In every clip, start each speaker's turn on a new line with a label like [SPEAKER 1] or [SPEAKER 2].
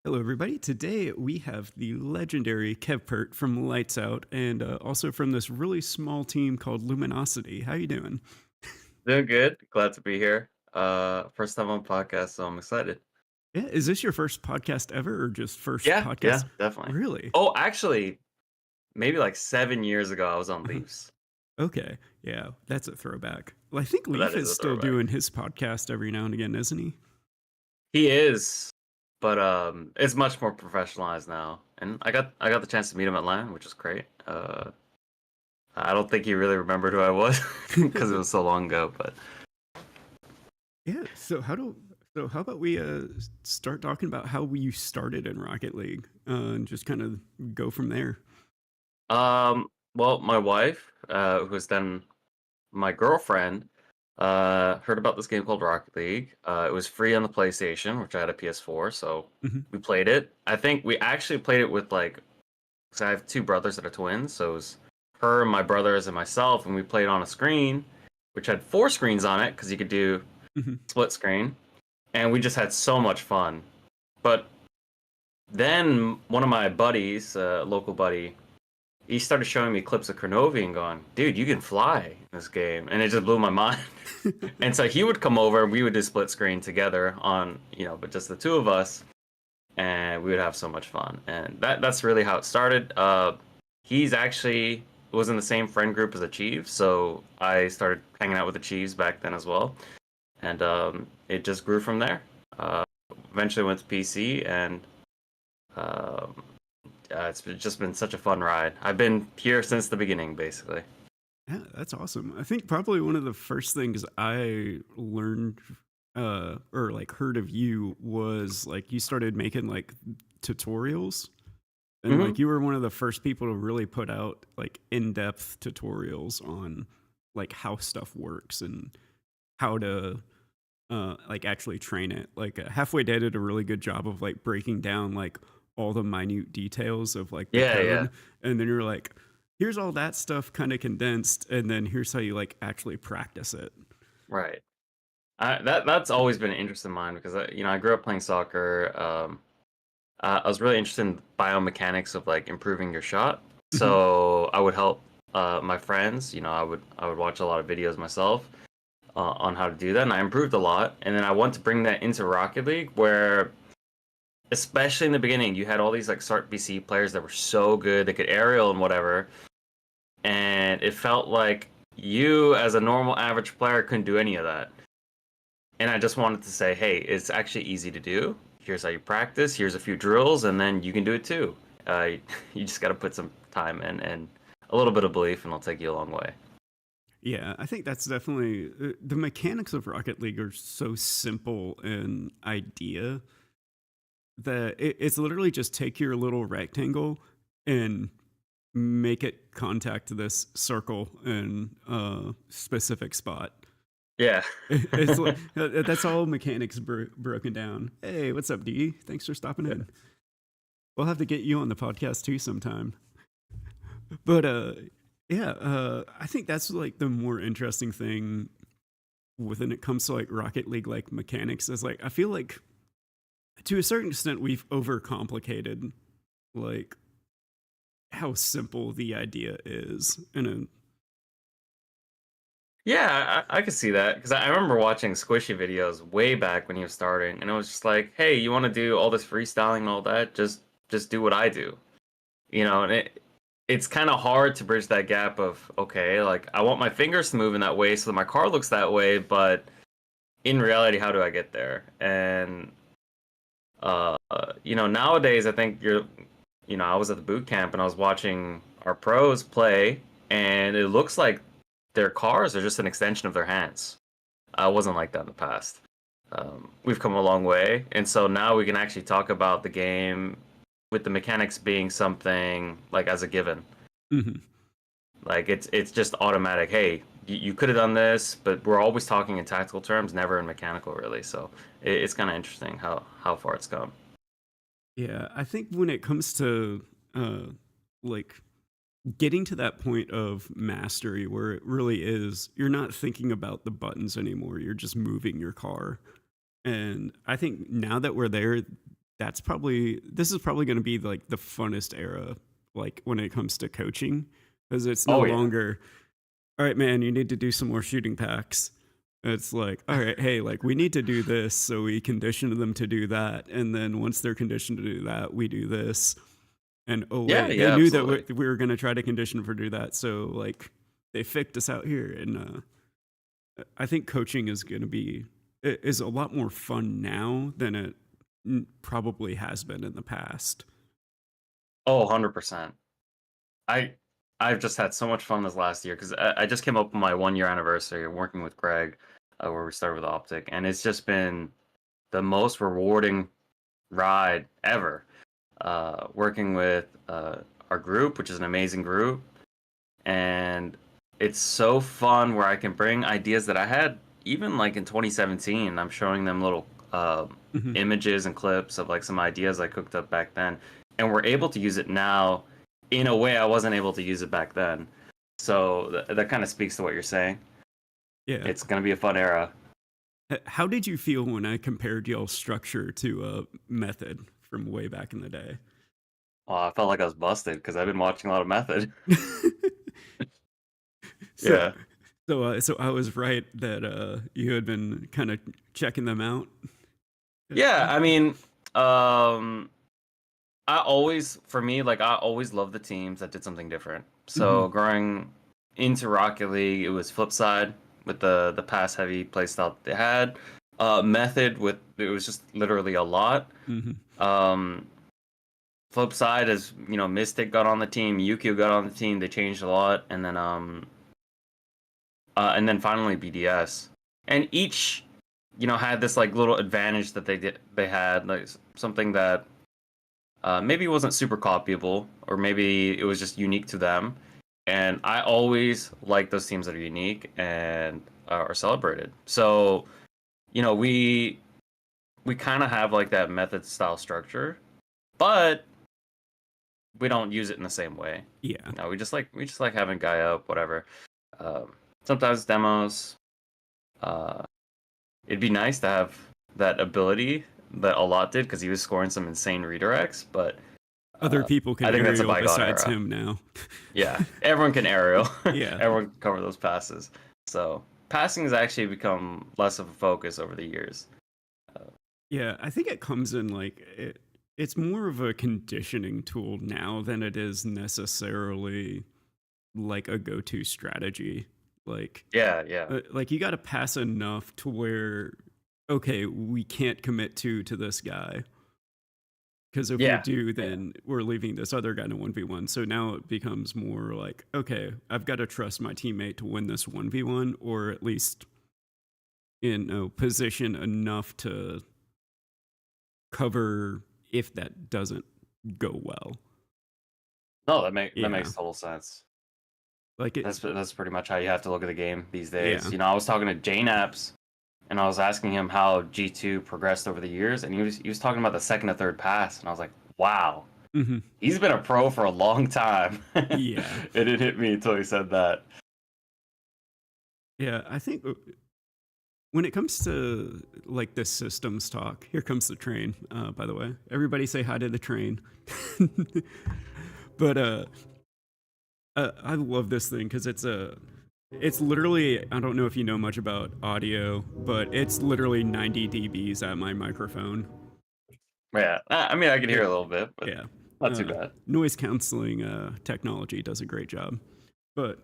[SPEAKER 1] Hello, everybody. Today we have the legendary Kev Pert from Lights Out, and also from this really small team called Luminosity. How you doing?
[SPEAKER 2] Doing good. Glad to be here. First time on podcast, so I'm excited.
[SPEAKER 1] Yeah, is this your first podcast ever, or just first
[SPEAKER 2] Yeah,
[SPEAKER 1] podcast?
[SPEAKER 2] yeah, definitely.
[SPEAKER 1] Really?
[SPEAKER 2] Oh, actually, maybe like 7 years ago, I was on
[SPEAKER 1] Uh-huh.
[SPEAKER 2] Leafs.
[SPEAKER 1] Okay, yeah, that's a throwback. Well, I think
[SPEAKER 2] That
[SPEAKER 1] Leaf
[SPEAKER 2] is
[SPEAKER 1] is
[SPEAKER 2] a
[SPEAKER 1] still
[SPEAKER 2] throwback.
[SPEAKER 1] doing his podcast every now and again, isn't he?
[SPEAKER 2] He is, but it's much more professionalized now. And I got the chance to meet him at LAN, which is great. I don't think he really remembered who I was because it was so long ago. But
[SPEAKER 1] Yeah. So how about we start talking about how you started in Rocket League, and just kind of go from there.
[SPEAKER 2] well, my wife, who was then my girlfriend, heard about this game called Rocket League. It was free on the PlayStation, which I had a PS4, so
[SPEAKER 1] Hmm.
[SPEAKER 2] we played it. I think we actually played it with like, because I have two brothers that are twins, so it was her, my brothers, and myself, and we played on a screen, which had four screens on it, because you could do
[SPEAKER 1] Hmm.
[SPEAKER 2] split screen, and we just had so much fun. But then one of my buddies, local buddy, he started showing me clips of Kernovi and going, dude, you can fly in this game. And it just blew my mind. And so he would come over and we would do split screen together on, but just the two of us. And we would have so much fun. And that's really how it started. He's actually was in the same friend group as Achieve. So I started hanging out with Achieves back then as well. And it just grew from there. Uh, Eventually went to PC and um, just been such a fun ride. I've been here since the beginning, basically.
[SPEAKER 1] Yeah, that's awesome. I think probably one of the first things I learned or like heard of you was like you started making like tutorials, and like
[SPEAKER 2] Hmm.
[SPEAKER 1] you were one of the first people to really put out like in-depth tutorials on like how stuff works and how to like actually train it. Like Halfway Dead did a really good job of like breaking down like all the minute details of like the
[SPEAKER 2] Yeah, yeah,
[SPEAKER 1] code, and then you're like, here's all that stuff kind of condensed, and then here's how you like actually practice it.
[SPEAKER 2] right. That's always been an interest in mine because I grew up playing soccer. I was really interested in biomechanics of like improving your shot.
[SPEAKER 1] Hmm.
[SPEAKER 2] So I would help my friends. I would watch a lot of videos myself on how to do that, and I improved a lot. And then I want to bring that into Rocket League, where especially in the beginning, you had all these like Start BC players that were so good, they could aerial and whatever, and it felt like you as a normal average player couldn't do any of that. And I just wanted to say, hey, it's actually easy to do. Here's how you practice. Here's a few drills, and then you can do it too. Uh, you just got to put some time in and a little bit of belief, and it'll take you a long way.
[SPEAKER 1] Yeah, I think that's definitely the mechanics of Rocket League are so simple in idea that it's literally just take your little rectangle and make it contact this circle in a specific spot.
[SPEAKER 2] Yeah.
[SPEAKER 1] It's like that's all mechanics broken down. Hey, what's up, D? Thanks for stopping in. We'll have to get you on the podcast too sometime. But yeah, I think that's like the more interesting thing when it comes to like Rocket League like mechanics is like I feel like to a certain extent we've overcomplicated like how simple the idea is in a.
[SPEAKER 2] Yeah, I could see that because I remember watching Squishy videos way back when he was starting, and it was just like, hey, you want to do all this freestyling and all that? Just do what I do, And it's kind of hard to bridge that gap of okay, like I want my fingers to move in that way so that my car looks that way, but in reality, how do I get there? And nowadays I think I was at the boot camp and I was watching our pros play, and it looks like their cars are just an extension of their hands. I wasn't like that in the past. We've come a long way, and so now we can actually talk about the game with the mechanics being something like as a given.
[SPEAKER 1] Mhm.
[SPEAKER 2] Like it's just automatic. Hey, you could have done this, but we're always talking in tactical terms, never in mechanical, really. So it's kind of interesting how far it's come.
[SPEAKER 1] Yeah, I think when it comes to like getting to that point of mastery where it really is you're not thinking about the buttons anymore, you're just moving your car. And I think now that we're there, this is probably going to be like the funnest era, like when it comes to coaching, because it's no
[SPEAKER 2] Oh yeah.
[SPEAKER 1] longer, all right, man, you need to do some more shooting packs. It's like, all right, hey, like we need to do this, so we condition them to do that, and then once they're conditioned to do that, we do this. And oh
[SPEAKER 2] Yeah,
[SPEAKER 1] wait, they
[SPEAKER 2] yeah,
[SPEAKER 1] knew that
[SPEAKER 2] absolutely.
[SPEAKER 1] we were going to try to condition for do that, so like they ficked us out here. And I think coaching is going to be is a lot more fun now than it probably has been in the past.
[SPEAKER 2] Oh, 100%. I I've just had so much fun this last year because I just came up with my 1 year anniversary of working with Greg, where we started with Optic, and it's just been the most rewarding ride ever. Working with our group, which is an amazing group, and it's so fun where I can bring ideas that I had even like in 2017. I'm showing them little
[SPEAKER 1] Mhm.
[SPEAKER 2] images and clips of like some ideas I cooked up back then, and we're able to use it now in a way I wasn't able to use it back then. So that kind of speaks to what you're saying.
[SPEAKER 1] Yeah.
[SPEAKER 2] It's gonna be a fun era.
[SPEAKER 1] How did you feel when I compared y'all's structure to Method from way back in the day?
[SPEAKER 2] Oh, I felt like I was busted because I've been watching a lot of Method.
[SPEAKER 1] so,
[SPEAKER 2] Yeah.
[SPEAKER 1] so I was right that you had been kind of checking them out.
[SPEAKER 2] Yeah, I mean, um, for me, like I always loved the teams that did something different.
[SPEAKER 1] Mhm.
[SPEAKER 2] So growing into Rocket League, it was Flipside with the pass heavy playstyle they had. Method with it was just literally a lot.
[SPEAKER 1] Mhm.
[SPEAKER 2] Um, Flipside is Mystic got on the team, Yukio got on the team. They changed a lot, and then finally BDS, and each had this like little advantage that they had like something that maybe wasn't super copyable, or maybe it was just unique to them. And I always like those teams that are unique and are celebrated. So, we kind of have like that method style structure, but we don't use it in the same way.
[SPEAKER 1] Yeah.
[SPEAKER 2] We just like having guy up, whatever. Um, Sometimes demos. Uh, it'd be nice to have that ability that a lot did because he was scoring some insane redirects, but
[SPEAKER 1] Other people
[SPEAKER 2] I
[SPEAKER 1] can
[SPEAKER 2] think that's a
[SPEAKER 1] aerial
[SPEAKER 2] bygone
[SPEAKER 1] besides
[SPEAKER 2] era.
[SPEAKER 1] him now.
[SPEAKER 2] Yeah, everyone can aerial.
[SPEAKER 1] Yeah.
[SPEAKER 2] Everyone can cover those passes. So passing has actually become less of a focus over the years.
[SPEAKER 1] Yeah, I think it comes in like it's more of a conditioning tool now than it is necessarily like a go-to strategy. Like
[SPEAKER 2] Yeah, yeah,
[SPEAKER 1] like you got to pass enough to where okay, we can't commit to this guy. Because if we
[SPEAKER 2] yeah,
[SPEAKER 1] do,
[SPEAKER 2] yeah.
[SPEAKER 1] then we're leaving this other guy in a 1v1. So now it becomes more like, okay, I've got to trust my teammate to win this 1v1, or at least in a position enough to cover if that doesn't go well.
[SPEAKER 2] No, that
[SPEAKER 1] Yeah.
[SPEAKER 2] makes total sense.
[SPEAKER 1] Like it,
[SPEAKER 2] That's pretty much how you have to look at the game these
[SPEAKER 1] yeah.
[SPEAKER 2] days. I was talking to Jane Apps, and I was asking him how G2 progressed over the years, and he was talking about the second to third pass, and I was like, wow,
[SPEAKER 1] Hmm.
[SPEAKER 2] he's been a pro for a long time.
[SPEAKER 1] Yeah.
[SPEAKER 2] It didn't hit me until he said that.
[SPEAKER 1] Yeah. I think when it comes to like the systems talk, here comes the train, by the way. Everybody say hi to the train. But I love this thing because it's literally, I don't know if you know much about audio, but it's literally 90 dBs at my microphone.
[SPEAKER 2] Yeah, I mean, I can hear
[SPEAKER 1] It,
[SPEAKER 2] a little bit, but
[SPEAKER 1] yeah.
[SPEAKER 2] not too bad.
[SPEAKER 1] Noise canceling technology does a great job. But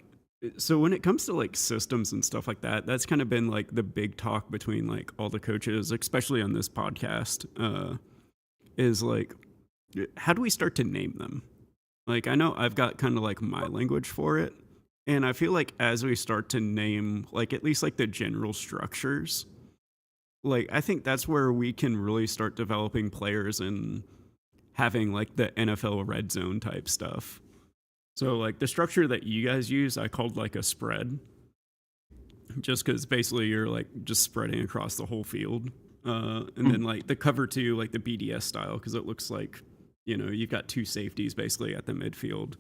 [SPEAKER 1] so when it comes to like systems and stuff like that, that's kind of been like the big talk between like all the coaches, especially on this podcast, is like, how do we start to name them? Like, I know I've got kind of like my language for it. And I feel like as we start to name, like, at least like the general structures, like, I think that's where we can really start developing players and having like the NFL red zone type stuff. So, like, the structure that you guys use, I called like a spread, just because basically you're like just spreading across the whole field. And then like the cover two, like the BDS style, because it looks like, you've got two safeties basically at the midfield.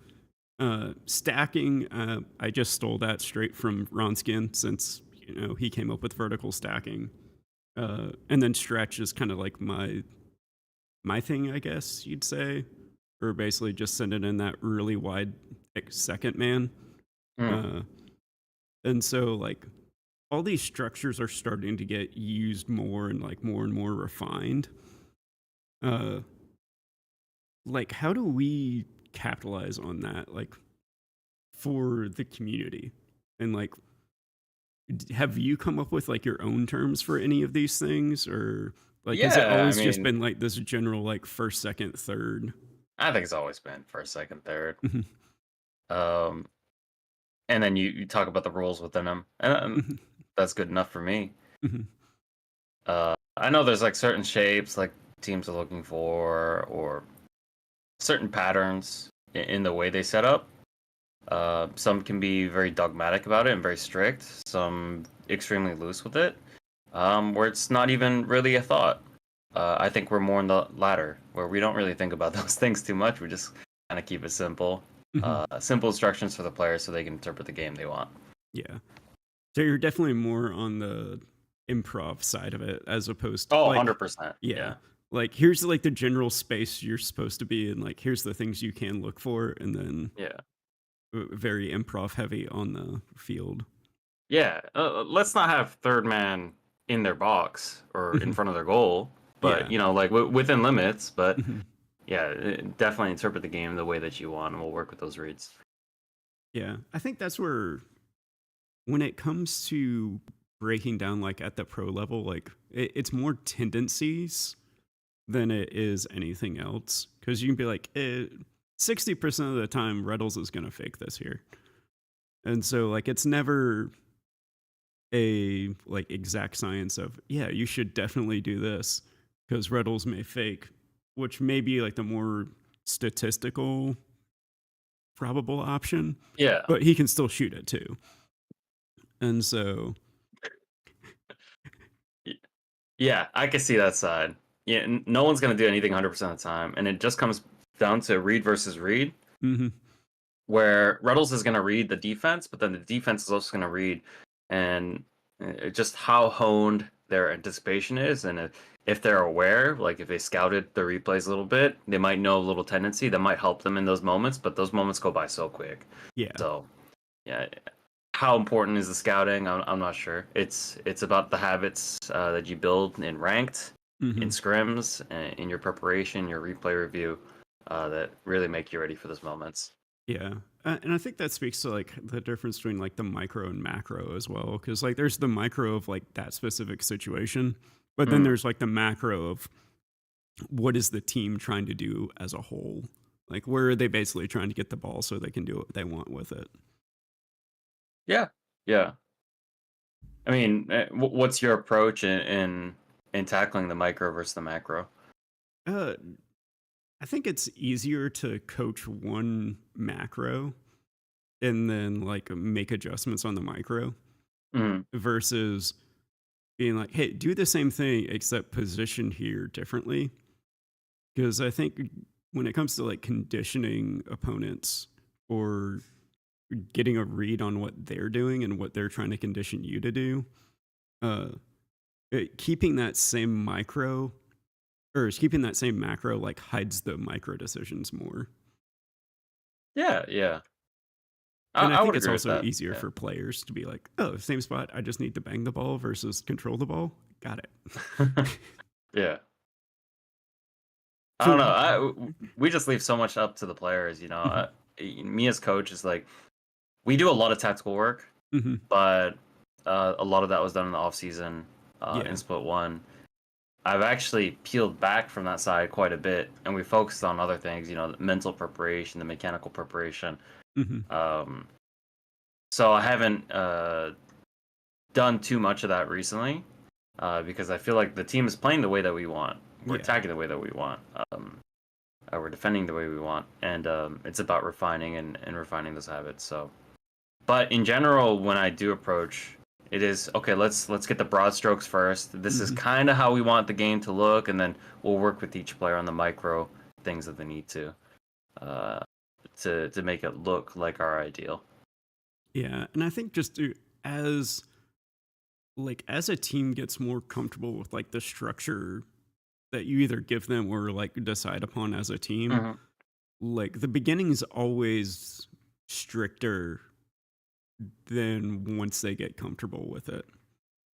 [SPEAKER 1] Stacking, I just stole that straight from Ronskin since he came up with vertical stacking. And then stretch is kind of like my thing, I guess you'd say, or basically just sending in that really wide second man.
[SPEAKER 2] Mm.
[SPEAKER 1] Uh, and so like all these structures are starting to get used more and like more and more refined. Uh, like how do we capitalize on that, like for the community? And like, have you come up with like your own terms for any of these things, or like has it
[SPEAKER 2] Yeah, I
[SPEAKER 1] always just
[SPEAKER 2] mean,
[SPEAKER 1] been like this general like first, second, third?
[SPEAKER 2] I think it's always been first, second, third.
[SPEAKER 1] Mhm,
[SPEAKER 2] Um, and then you talk about the rules within them, and
[SPEAKER 1] mhm,
[SPEAKER 2] that's good enough for me.
[SPEAKER 1] mhm,
[SPEAKER 2] I know there's like certain shapes like teams are looking for, or certain patterns in the way they set up. Some can be very dogmatic about it and very strict. Some extremely loose with it, where it's not even really a thought. I think we're more in the latter, where we don't really think about those things too much. We just kind of keep it simple.
[SPEAKER 1] mhm.
[SPEAKER 2] Simple instructions for the players so they can interpret the game they want.
[SPEAKER 1] Yeah. So you're definitely more on the improv side of it as opposed to
[SPEAKER 2] Oh,
[SPEAKER 1] like,
[SPEAKER 2] 100%.
[SPEAKER 1] yeah,
[SPEAKER 2] Yeah.
[SPEAKER 1] like here's like the general space you're supposed to be in, like here's the things you can look for, and then
[SPEAKER 2] Yeah.
[SPEAKER 1] very improv heavy on the field.
[SPEAKER 2] Yeah. Let's not have third man in their box or in
[SPEAKER 1] Mhm.
[SPEAKER 2] front of their goal, but,
[SPEAKER 1] Yeah.
[SPEAKER 2] you know, like within limits. But
[SPEAKER 1] Mhm.
[SPEAKER 2] yeah, definitely interpret the game the way that you want, and we'll work with those reads.
[SPEAKER 1] Yeah. I think that's where, when it comes to breaking down like at the pro level, like it's more tendencies than it is anything else. Because you can be like, 60% of the time, Reddles is going to fake this here. And so, like, it's never a like exact science of, yeah, you should definitely do this because Reddles may fake, which may be like the more statistical probable option,
[SPEAKER 2] Yeah.
[SPEAKER 1] but he can still shoot it too. And so,
[SPEAKER 2] Y- Yeah, I can see that side. Yeah, no one's going to do anything 100% of the time. And it just comes down to read versus read,
[SPEAKER 1] mhm,
[SPEAKER 2] where Ruddles is going to read the defense, but then the defense is also going to read, and just how honed their anticipation is. And if they're aware, like if they scouted the replays a little bit, they might know a little tendency that might help them in those moments, but those moments go by so quick.
[SPEAKER 1] yeah,
[SPEAKER 2] So, yeah, how important is the scouting? I'm not sure. It's about the habits that you build in ranked, in
[SPEAKER 1] mhm,
[SPEAKER 2] scrims, in your preparation, your replay review, that really make you ready for those moments.
[SPEAKER 1] yeah. And I think that speaks to like the difference between like the micro and macro as well. Cause like there's the micro of like that specific situation, but then
[SPEAKER 2] Mm.
[SPEAKER 1] there's like the macro of what is the team trying to do as a whole? Like, where are they basically trying to get the ball so they can do what they want with it?
[SPEAKER 2] Yeah, yeah. I mean, what's your approach in tackling the micro versus the macro?
[SPEAKER 1] Uh, I think it's easier to coach one macro and then like make adjustments on the micro
[SPEAKER 2] Mm.
[SPEAKER 1] versus being like, hey, do the same thing except position here differently. Because I think when it comes to like conditioning opponents or getting a read on what they're doing and what they're trying to condition you to do, uh, keeping that same micro or keeping that same macro like hides the micro decisions more.
[SPEAKER 2] Yeah, yeah.
[SPEAKER 1] And I
[SPEAKER 2] I
[SPEAKER 1] think
[SPEAKER 2] would
[SPEAKER 1] it's
[SPEAKER 2] agree with
[SPEAKER 1] also
[SPEAKER 2] that.
[SPEAKER 1] easier
[SPEAKER 2] Yeah.
[SPEAKER 1] for players to be like, oh, same spot. I just need to bang the ball versus control the ball. Got it.
[SPEAKER 2] Yeah. I don't
[SPEAKER 1] So,
[SPEAKER 2] know. We just leave so much up to the players, you know.
[SPEAKER 1] mhm,
[SPEAKER 2] Me as coach is like, we do a lot of tactical work,
[SPEAKER 1] mhm,
[SPEAKER 2] but a lot of that was done in the off season, in
[SPEAKER 1] yeah.
[SPEAKER 2] split one. I've actually peeled back from that side quite a bit, and we focused on other things, you know, the mental preparation, the mechanical preparation.
[SPEAKER 1] Mhm,
[SPEAKER 2] Um, so I haven't done too much of that recently, because I feel like the team is playing the way that we want. We're
[SPEAKER 1] yeah.
[SPEAKER 2] attacking the way that we want. We're defending the way we want, and it's about refining and refining those habits. So, but in general, when I do approach, it is okay. Let's get the broad strokes first. This is
[SPEAKER 1] Mhm,
[SPEAKER 2] kind of how we want the game to look, and then we'll work with each player on the micro things that they need uh, to make it look like our ideal.
[SPEAKER 1] yeah. And I think just as like as a team gets more comfortable with like the structure that you either give them or like decide upon as a team,
[SPEAKER 2] Hmm.
[SPEAKER 1] like the beginning is always stricter than once they get comfortable with it.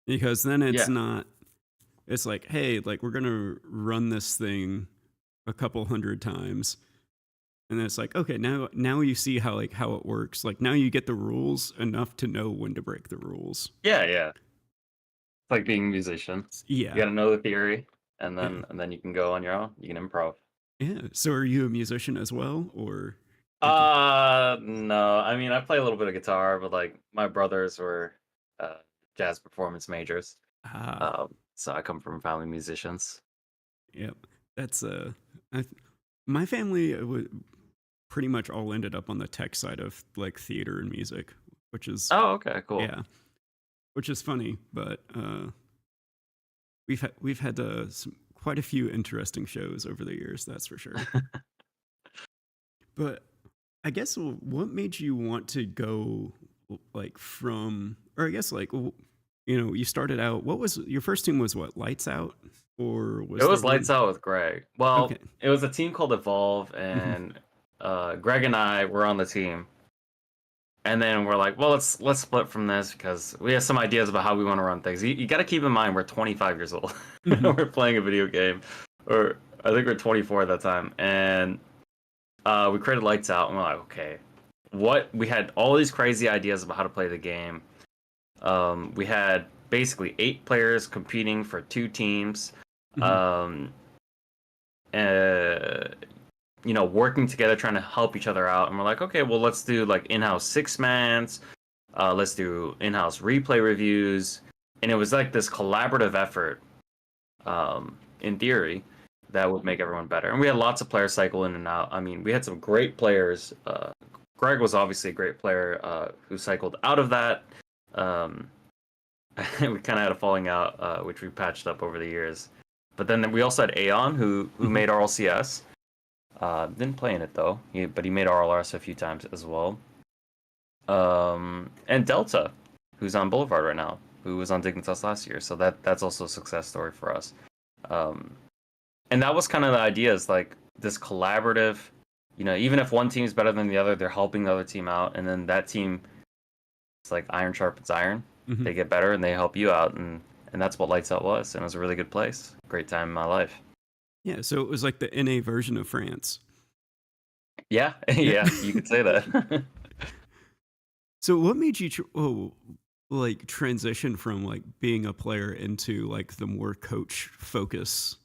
[SPEAKER 1] Because then it's
[SPEAKER 2] Yeah.
[SPEAKER 1] not, it's like, hey, like we're going to run this thing a couple hundred times. And then it's like, okay, now you see how how it works. Like now you get the rules enough to know when to break the rules.
[SPEAKER 2] Yeah, yeah. It's like being a musician. You
[SPEAKER 1] Yeah.
[SPEAKER 2] got to know the theory,
[SPEAKER 1] Yeah.
[SPEAKER 2] and then you can go on your own. You can improv.
[SPEAKER 1] Yeah. So are you a musician as well, or?
[SPEAKER 2] No. I mean, I play a little bit of guitar, but like my brothers were uh jazz performance majors.
[SPEAKER 1] Ah,
[SPEAKER 2] So I come from family musicians.
[SPEAKER 1] yep. That's I, my family pretty much all ended up on the tech side of like theater and music, which is
[SPEAKER 2] Oh, okay, cool.
[SPEAKER 1] yeah, which is funny. But we've had quite a few interesting shows over the years, that's for sure. But I guess what made you want to go like from, or I guess like you started out. What was your first team? Was what, Lights Out, or
[SPEAKER 2] It
[SPEAKER 1] was there
[SPEAKER 2] was Lights
[SPEAKER 1] one?
[SPEAKER 2] Out with Greg. Well,
[SPEAKER 1] Okay.
[SPEAKER 2] it was a team called Evolve,
[SPEAKER 1] Hmm.
[SPEAKER 2] and Greg and I were on the team. And then we're like, well, let's split from this because we have some ideas about how we want to run things. You got to keep in mind we're 25 years old.
[SPEAKER 1] Hmm.
[SPEAKER 2] We're playing a video game, or I think we're 24 at that time, and we created Lights Out, and we're like, okay, what? We had all these crazy ideas about how to play the game. We had basically 8 players competing for 2 teams.
[SPEAKER 1] Hmm.
[SPEAKER 2] Um, uh, working together, trying to help each other out. And we're like, okay, well, let's do like in-house 6-mans. Let's do in-house replay reviews. And it was like this collaborative effort, in theory, that would make everyone better. And we had lots of players cycle in and out. I mean, we had some great players. Greg was obviously a great player who cycled out of that. Um, we kind of had a falling out, which we patched up over the years. But then we also had Aeon, who
[SPEAKER 1] Hmm.
[SPEAKER 2] made RLCS. Didn't play in it though, but he made RLRS a few times as well. And Delta, who's on Boulevard right now, who was on Dignitas last year. So that's also a success story for us. Um, and that was kind of the idea, is like this collaborative. Even if one team's better than the other, they're helping the other team out, and then that team, it's like iron sharpens iron.
[SPEAKER 1] Hmm.
[SPEAKER 2] They get better and they help you out, and that's what Lights Out was, and it was a really good place. Great time in my life.
[SPEAKER 1] Yeah. So it was like the NA version of France.
[SPEAKER 2] Yeah,
[SPEAKER 1] Yeah.
[SPEAKER 2] yeah, you could say that.
[SPEAKER 1] So what made you like transition from like being a player into like the more coach focus?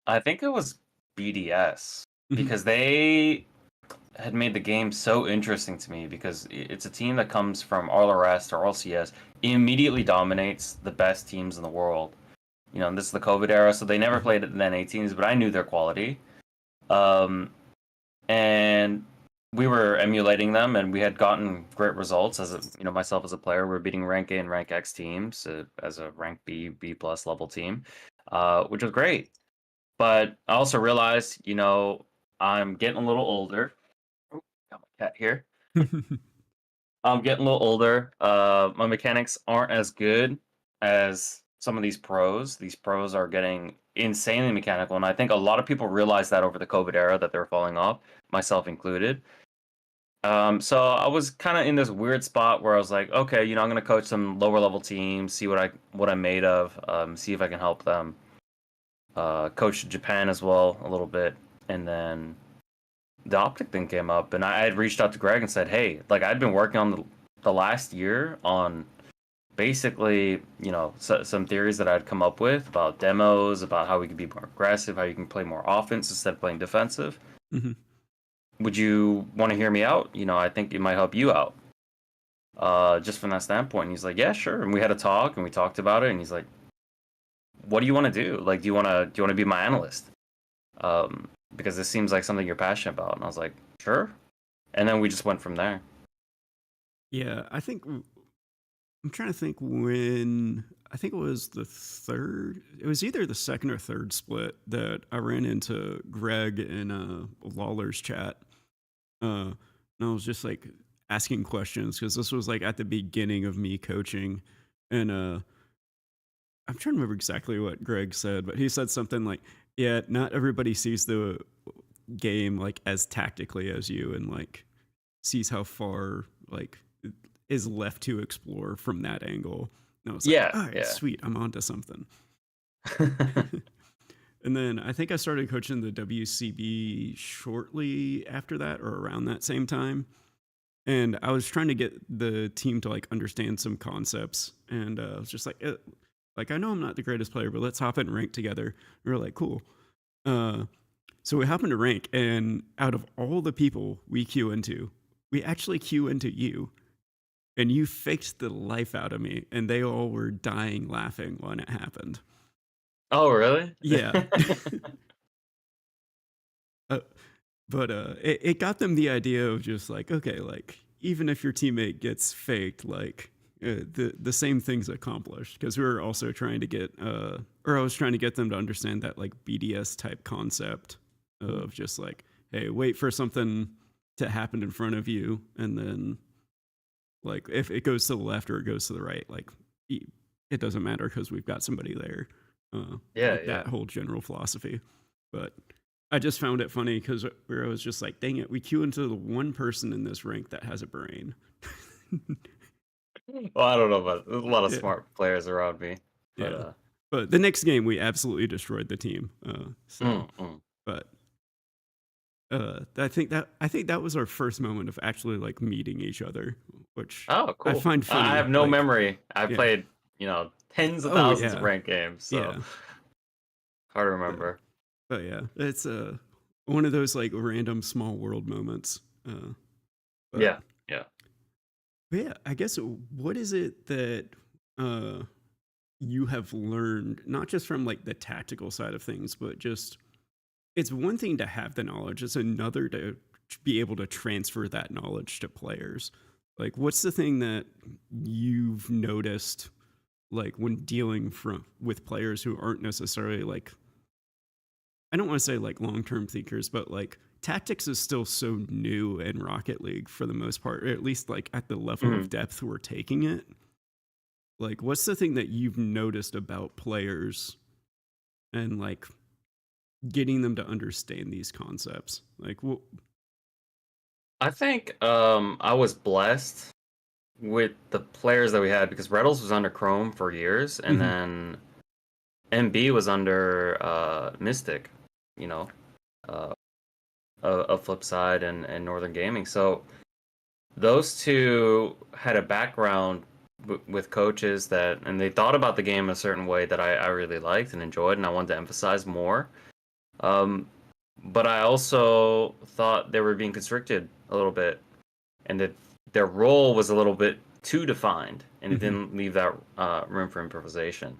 [SPEAKER 2] I think it was BDS
[SPEAKER 1] Hmm.
[SPEAKER 2] because they had made the game so interesting to me, because it's a team that comes from RLRS or RLCS, immediately dominates the best teams in the world. And this is the COVID era, so they never played at the NA teams, but I knew their quality. And we were emulating them, and we had gotten great results myself as a player. We were beating rank A and rank X teams as a rank B plus level team, which was great. But I also realized, I'm getting a little older. Oh, got my cat here. I'm getting a little older. My mechanics aren't as good as some of these pros. These pros are getting insanely mechanical, and I think a lot of people realized that over the COVID era, that they were falling off, myself included. So I was kind of in this weird spot where I was like, okay, I'm gonna coach some lower level teams, see what I'm made of, see if I can help them. Coached Japan as well a little bit, and then the optic thing came up, and I had reached out to Greg and said, hey, like I'd been working on the last year on basically, some theories that I'd come up with about demos, about how we could be more aggressive, how you can play more offense instead of playing defensive.
[SPEAKER 1] Hmm.
[SPEAKER 2] Would you want to hear me out? I think it might help you out. Just from that standpoint. And he's like, yeah, sure. And we had a talk, and we talked about it, and he's like, what do you want to do? Like, do you want to be my analyst? Because this seems like something you're passionate about. And I was like, sure. And then we just went from there.
[SPEAKER 1] Yeah, I'm trying to think when. I think it was the third. It was either the second or third split that I ran into Greg in Lawler's chat, and I was just like asking questions because this was like at the beginning of me coaching, and I'm trying to remember exactly what Greg said, but he said something like, "Yeah, not everybody sees the game like as tactically as you, and like sees how far like is left to explore from that angle." And I was like,
[SPEAKER 2] Yeah,
[SPEAKER 1] "All right,
[SPEAKER 2] yeah.
[SPEAKER 1] sweet, I'm onto something." And then I think I started coaching the WCB shortly after that, or around that same time. And I was trying to get the team to like understand some concepts, and I was just like, I know I'm not the greatest player, but let's hop in rank together. And we were like, cool. Uh, so we hop into rank, and out of all the people we queue into, we actually queue into you, and you faked the life out of me, and they all were dying laughing when it happened.
[SPEAKER 2] Oh, really?
[SPEAKER 1] Yeah. uh, but it got them the idea of just like, okay, like even if your teammate gets faked, like the same thing's accomplished, because we were also trying to get or I was trying to get them to understand that like BDS type concept of just like, hey, wait for something to happen in front of you, and then like if it goes to the left or it goes to the right, like it doesn't matter because we've got somebody there.
[SPEAKER 2] Yeah,
[SPEAKER 1] Like
[SPEAKER 2] yeah.
[SPEAKER 1] that whole general philosophy. But I just found it funny because where I was just like, dang it, we queue into the one person in this rank that has a brain.
[SPEAKER 2] Well, I don't know, but there's a lot of
[SPEAKER 1] Yeah,
[SPEAKER 2] smart players around me. But
[SPEAKER 1] yeah. But the next game, we absolutely destroyed the team.
[SPEAKER 2] mm, mm.
[SPEAKER 1] But I think that was our first moment of actually like meeting each other, which
[SPEAKER 2] Oh,
[SPEAKER 1] I
[SPEAKER 2] cool.
[SPEAKER 1] find
[SPEAKER 2] I
[SPEAKER 1] funny.
[SPEAKER 2] have no
[SPEAKER 1] Like,
[SPEAKER 2] memory. I
[SPEAKER 1] yeah,
[SPEAKER 2] played, tens of
[SPEAKER 1] oh
[SPEAKER 2] thousands of
[SPEAKER 1] yeah,
[SPEAKER 2] ranked games, so
[SPEAKER 1] yeah.
[SPEAKER 2] hard to
[SPEAKER 1] But,
[SPEAKER 2] remember.
[SPEAKER 1] but yeah, it's one of those like random small world moments. But
[SPEAKER 2] Yeah, yeah.
[SPEAKER 1] But yeah, I guess what is it that uh, you have learned, not just from like the tactical side of things, but just it's one thing to have the knowledge, it's another to be able to transfer that knowledge to players. Like, what's the thing that you've noticed, like when dealing with players who aren't necessarily like, I don't want to say like long term thinkers, but like tactics is still so new in Rocket League for the most part, or at least like at the level of
[SPEAKER 2] Mhm.
[SPEAKER 1] depth we're taking it. Like, what's the thing that you've noticed about players and like getting them to understand these concepts? Like, well,
[SPEAKER 2] I think I was blessed with the players that we had because Reddles was under Chrome for years, and
[SPEAKER 1] mhm,
[SPEAKER 2] then MB was under Mystic, you know, uh, a Flipside and Northern Gaming. So those two had a background with coaches that, and they thought about the game a certain way that I really liked and enjoyed, and I wanted to emphasize more. Um, but I also thought they were being constricted a little bit, and that their role was a little bit too defined, and it
[SPEAKER 1] mhm,
[SPEAKER 2] didn't leave that room for improvisation.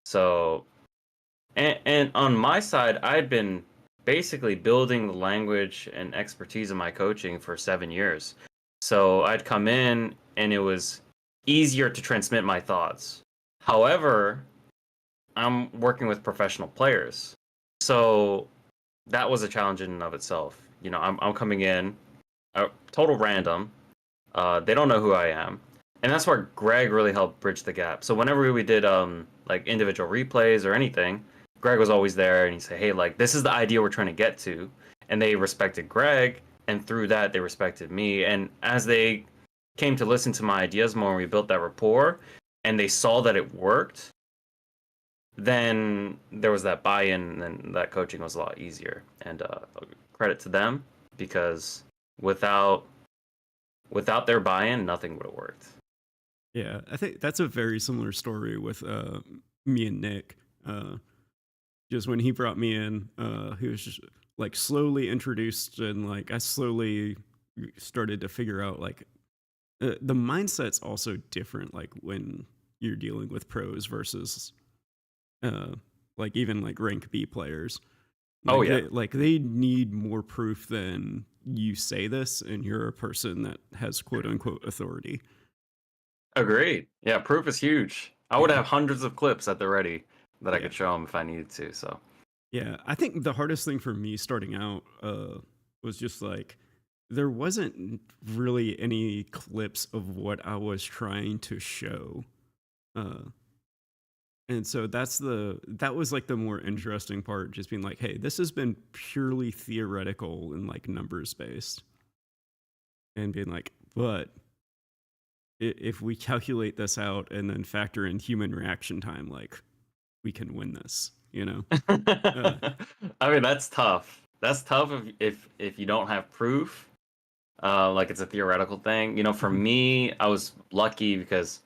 [SPEAKER 2] So, and on my side, I had been basically building the language and expertise of my coaching for 7 years. So I'd come in, and it was easier to transmit my thoughts. However, I'm working with professional players, so that was a challenge in and of itself. I'm coming in, total random. They don't know who I am, and that's where Greg really helped bridge the gap. So whenever we did like individual replays or anything, Greg was always there, and he'd say, "Hey, like this is the idea we're trying to get to," and they respected Greg, and through that they respected me. And as they came to listen to my ideas more, and we built that rapport, and they saw that it worked, then there was that buy-in, and then that coaching was a lot easier. And credit to them because without without their buy-in, nothing would have worked.
[SPEAKER 1] yeah, I think that's a very similar story with me and Nick. Just when he brought me in, he was just like slowly introduced, and like I slowly started to figure out like the mindset's also different. Like when you're dealing with pros versus uh, like even like rank B players.
[SPEAKER 2] Oh
[SPEAKER 1] Like
[SPEAKER 2] yeah,
[SPEAKER 1] they need more proof than you say this, and you're a person that has quote unquote authority.
[SPEAKER 2] agreed. Yeah, proof is huge. I would
[SPEAKER 1] Yeah,
[SPEAKER 2] have hundreds of clips at the ready that I
[SPEAKER 1] yeah,
[SPEAKER 2] could show them if I needed to. So
[SPEAKER 1] yeah. I think the hardest thing for me starting out was just like there wasn't really any clips of what I was trying to show. Uh, And so that was like the more interesting part, just being like, hey, this has been purely theoretical and like numbers based, and being like, but if we calculate this out and then factor in human reaction time, like we can win this, you know? Uh,
[SPEAKER 2] I mean, that's tough. That's tough if you don't have proof. Like it's a theoretical thing. You know, for me, I was lucky because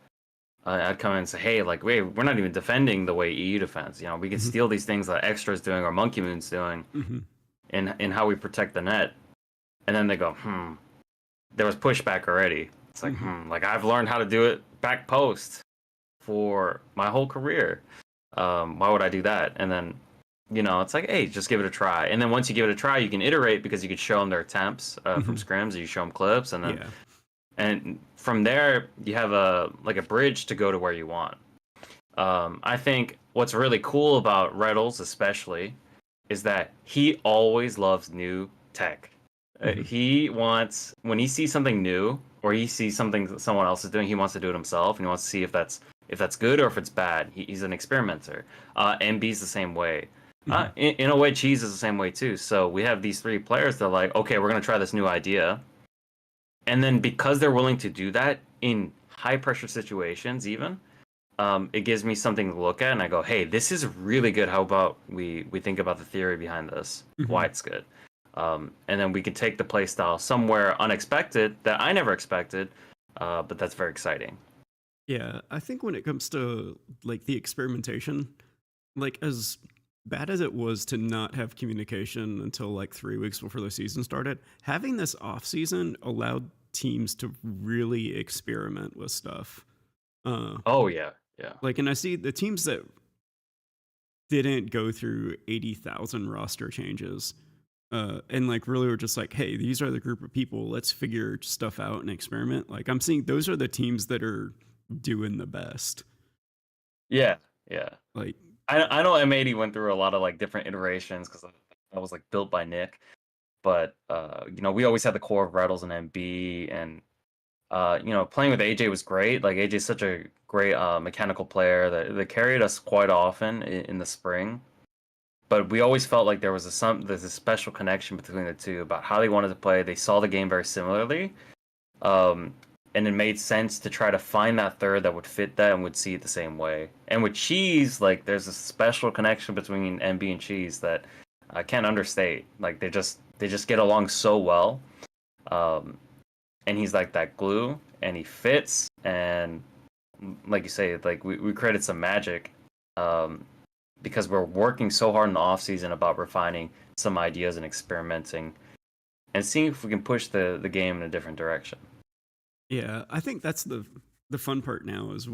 [SPEAKER 2] I'd come in and say, hey, like, wait, we're not even defending the way EU defends. You know, we can steal these things that Extra is doing or Monkey Moon's doing in how we protect the net. And then they go, there was pushback already. It's like, like I've learned how to do it back post for my whole career. Why would I do that? And then, you know, it's like, hey, just give it a try. And then once you give it a try, you can iterate because you could show them their attempts from scrims, and you show them clips, and then and from there you have a bridge to go to where you want. I think what's really cool about Reddles especially is that he always loves new tech. He wants, when he sees something new or he sees something that someone else is doing, he wants to do it himself, and he wants to see if that's good or if it's bad. He's an experimenter. MB's the same way. In a way, Cheese is the same way too. So we have these three players that are like, okay, we're gonna try this new idea, and then because they're willing to do that in high pressure situations, even it gives me something to look at, and I go, hey, this is really good. How about we think about the theory behind this, why it's good, and then we can take the play style somewhere unexpected that I never expected, but that's very exciting.
[SPEAKER 1] Yeah, I think when it comes to like the experimentation, like as bad as it was to not have communication until like 3 weeks before the season started, having this off season allowed teams to really experiment with stuff.
[SPEAKER 2] Oh yeah.
[SPEAKER 1] Like, and I see the teams that didn't go through 80,000 roster changes, and like really were just like, hey, these are the group of people, let's figure stuff out and experiment. Like I'm seeing those are the teams that are doing the best.
[SPEAKER 2] Yeah.
[SPEAKER 1] Like
[SPEAKER 2] I know M80 went through a lot of like different iterations because that was like built by Nick, but you know, we always had the core of Rattles and MB, and you know, playing with AJ was great. Like AJ's such a great mechanical player that carried us quite often in the spring. But we always felt like there's a special connection between the two about how they wanted to play. They saw the game very similarly, and it made sense to try to find that third that would fit that and would see it the same way. And with Cheese, like there's a special connection between MB and Cheese that I can't understate. Like they just get along so well. And he's like that glue, and he fits, and like you say, like we created some magic because we're working so hard in the off season about refining some ideas and experimenting and seeing if we can push the game in a different direction.
[SPEAKER 1] Yeah, I think that's the fun part now is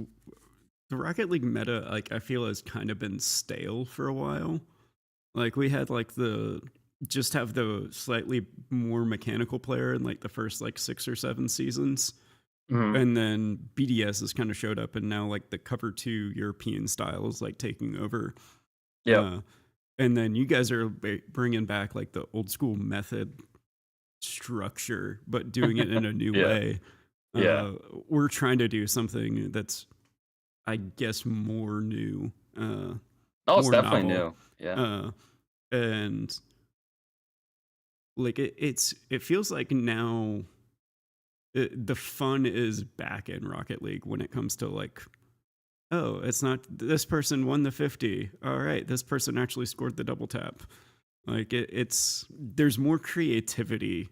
[SPEAKER 1] the Rocket League meta, like I feel has kind of been stale for a while. Like we had like just have the slightly more mechanical player in like the first like 6 or 7 seasons. And then BDS has kind of showed up, and now like the cover 2 European style is like taking over.
[SPEAKER 2] Yeah.
[SPEAKER 1] And then you guys are bringing back like the old school method structure, but doing it in a new way. We're trying to do something that's, I guess, more new.
[SPEAKER 2] It's definitely
[SPEAKER 1] novel.
[SPEAKER 2] new. Yeah.
[SPEAKER 1] And like it feels like now the fun is back in Rocket League when it comes to like, oh, it's not this person won the 50. All right, this person actually scored the double tap. Like there's more creativity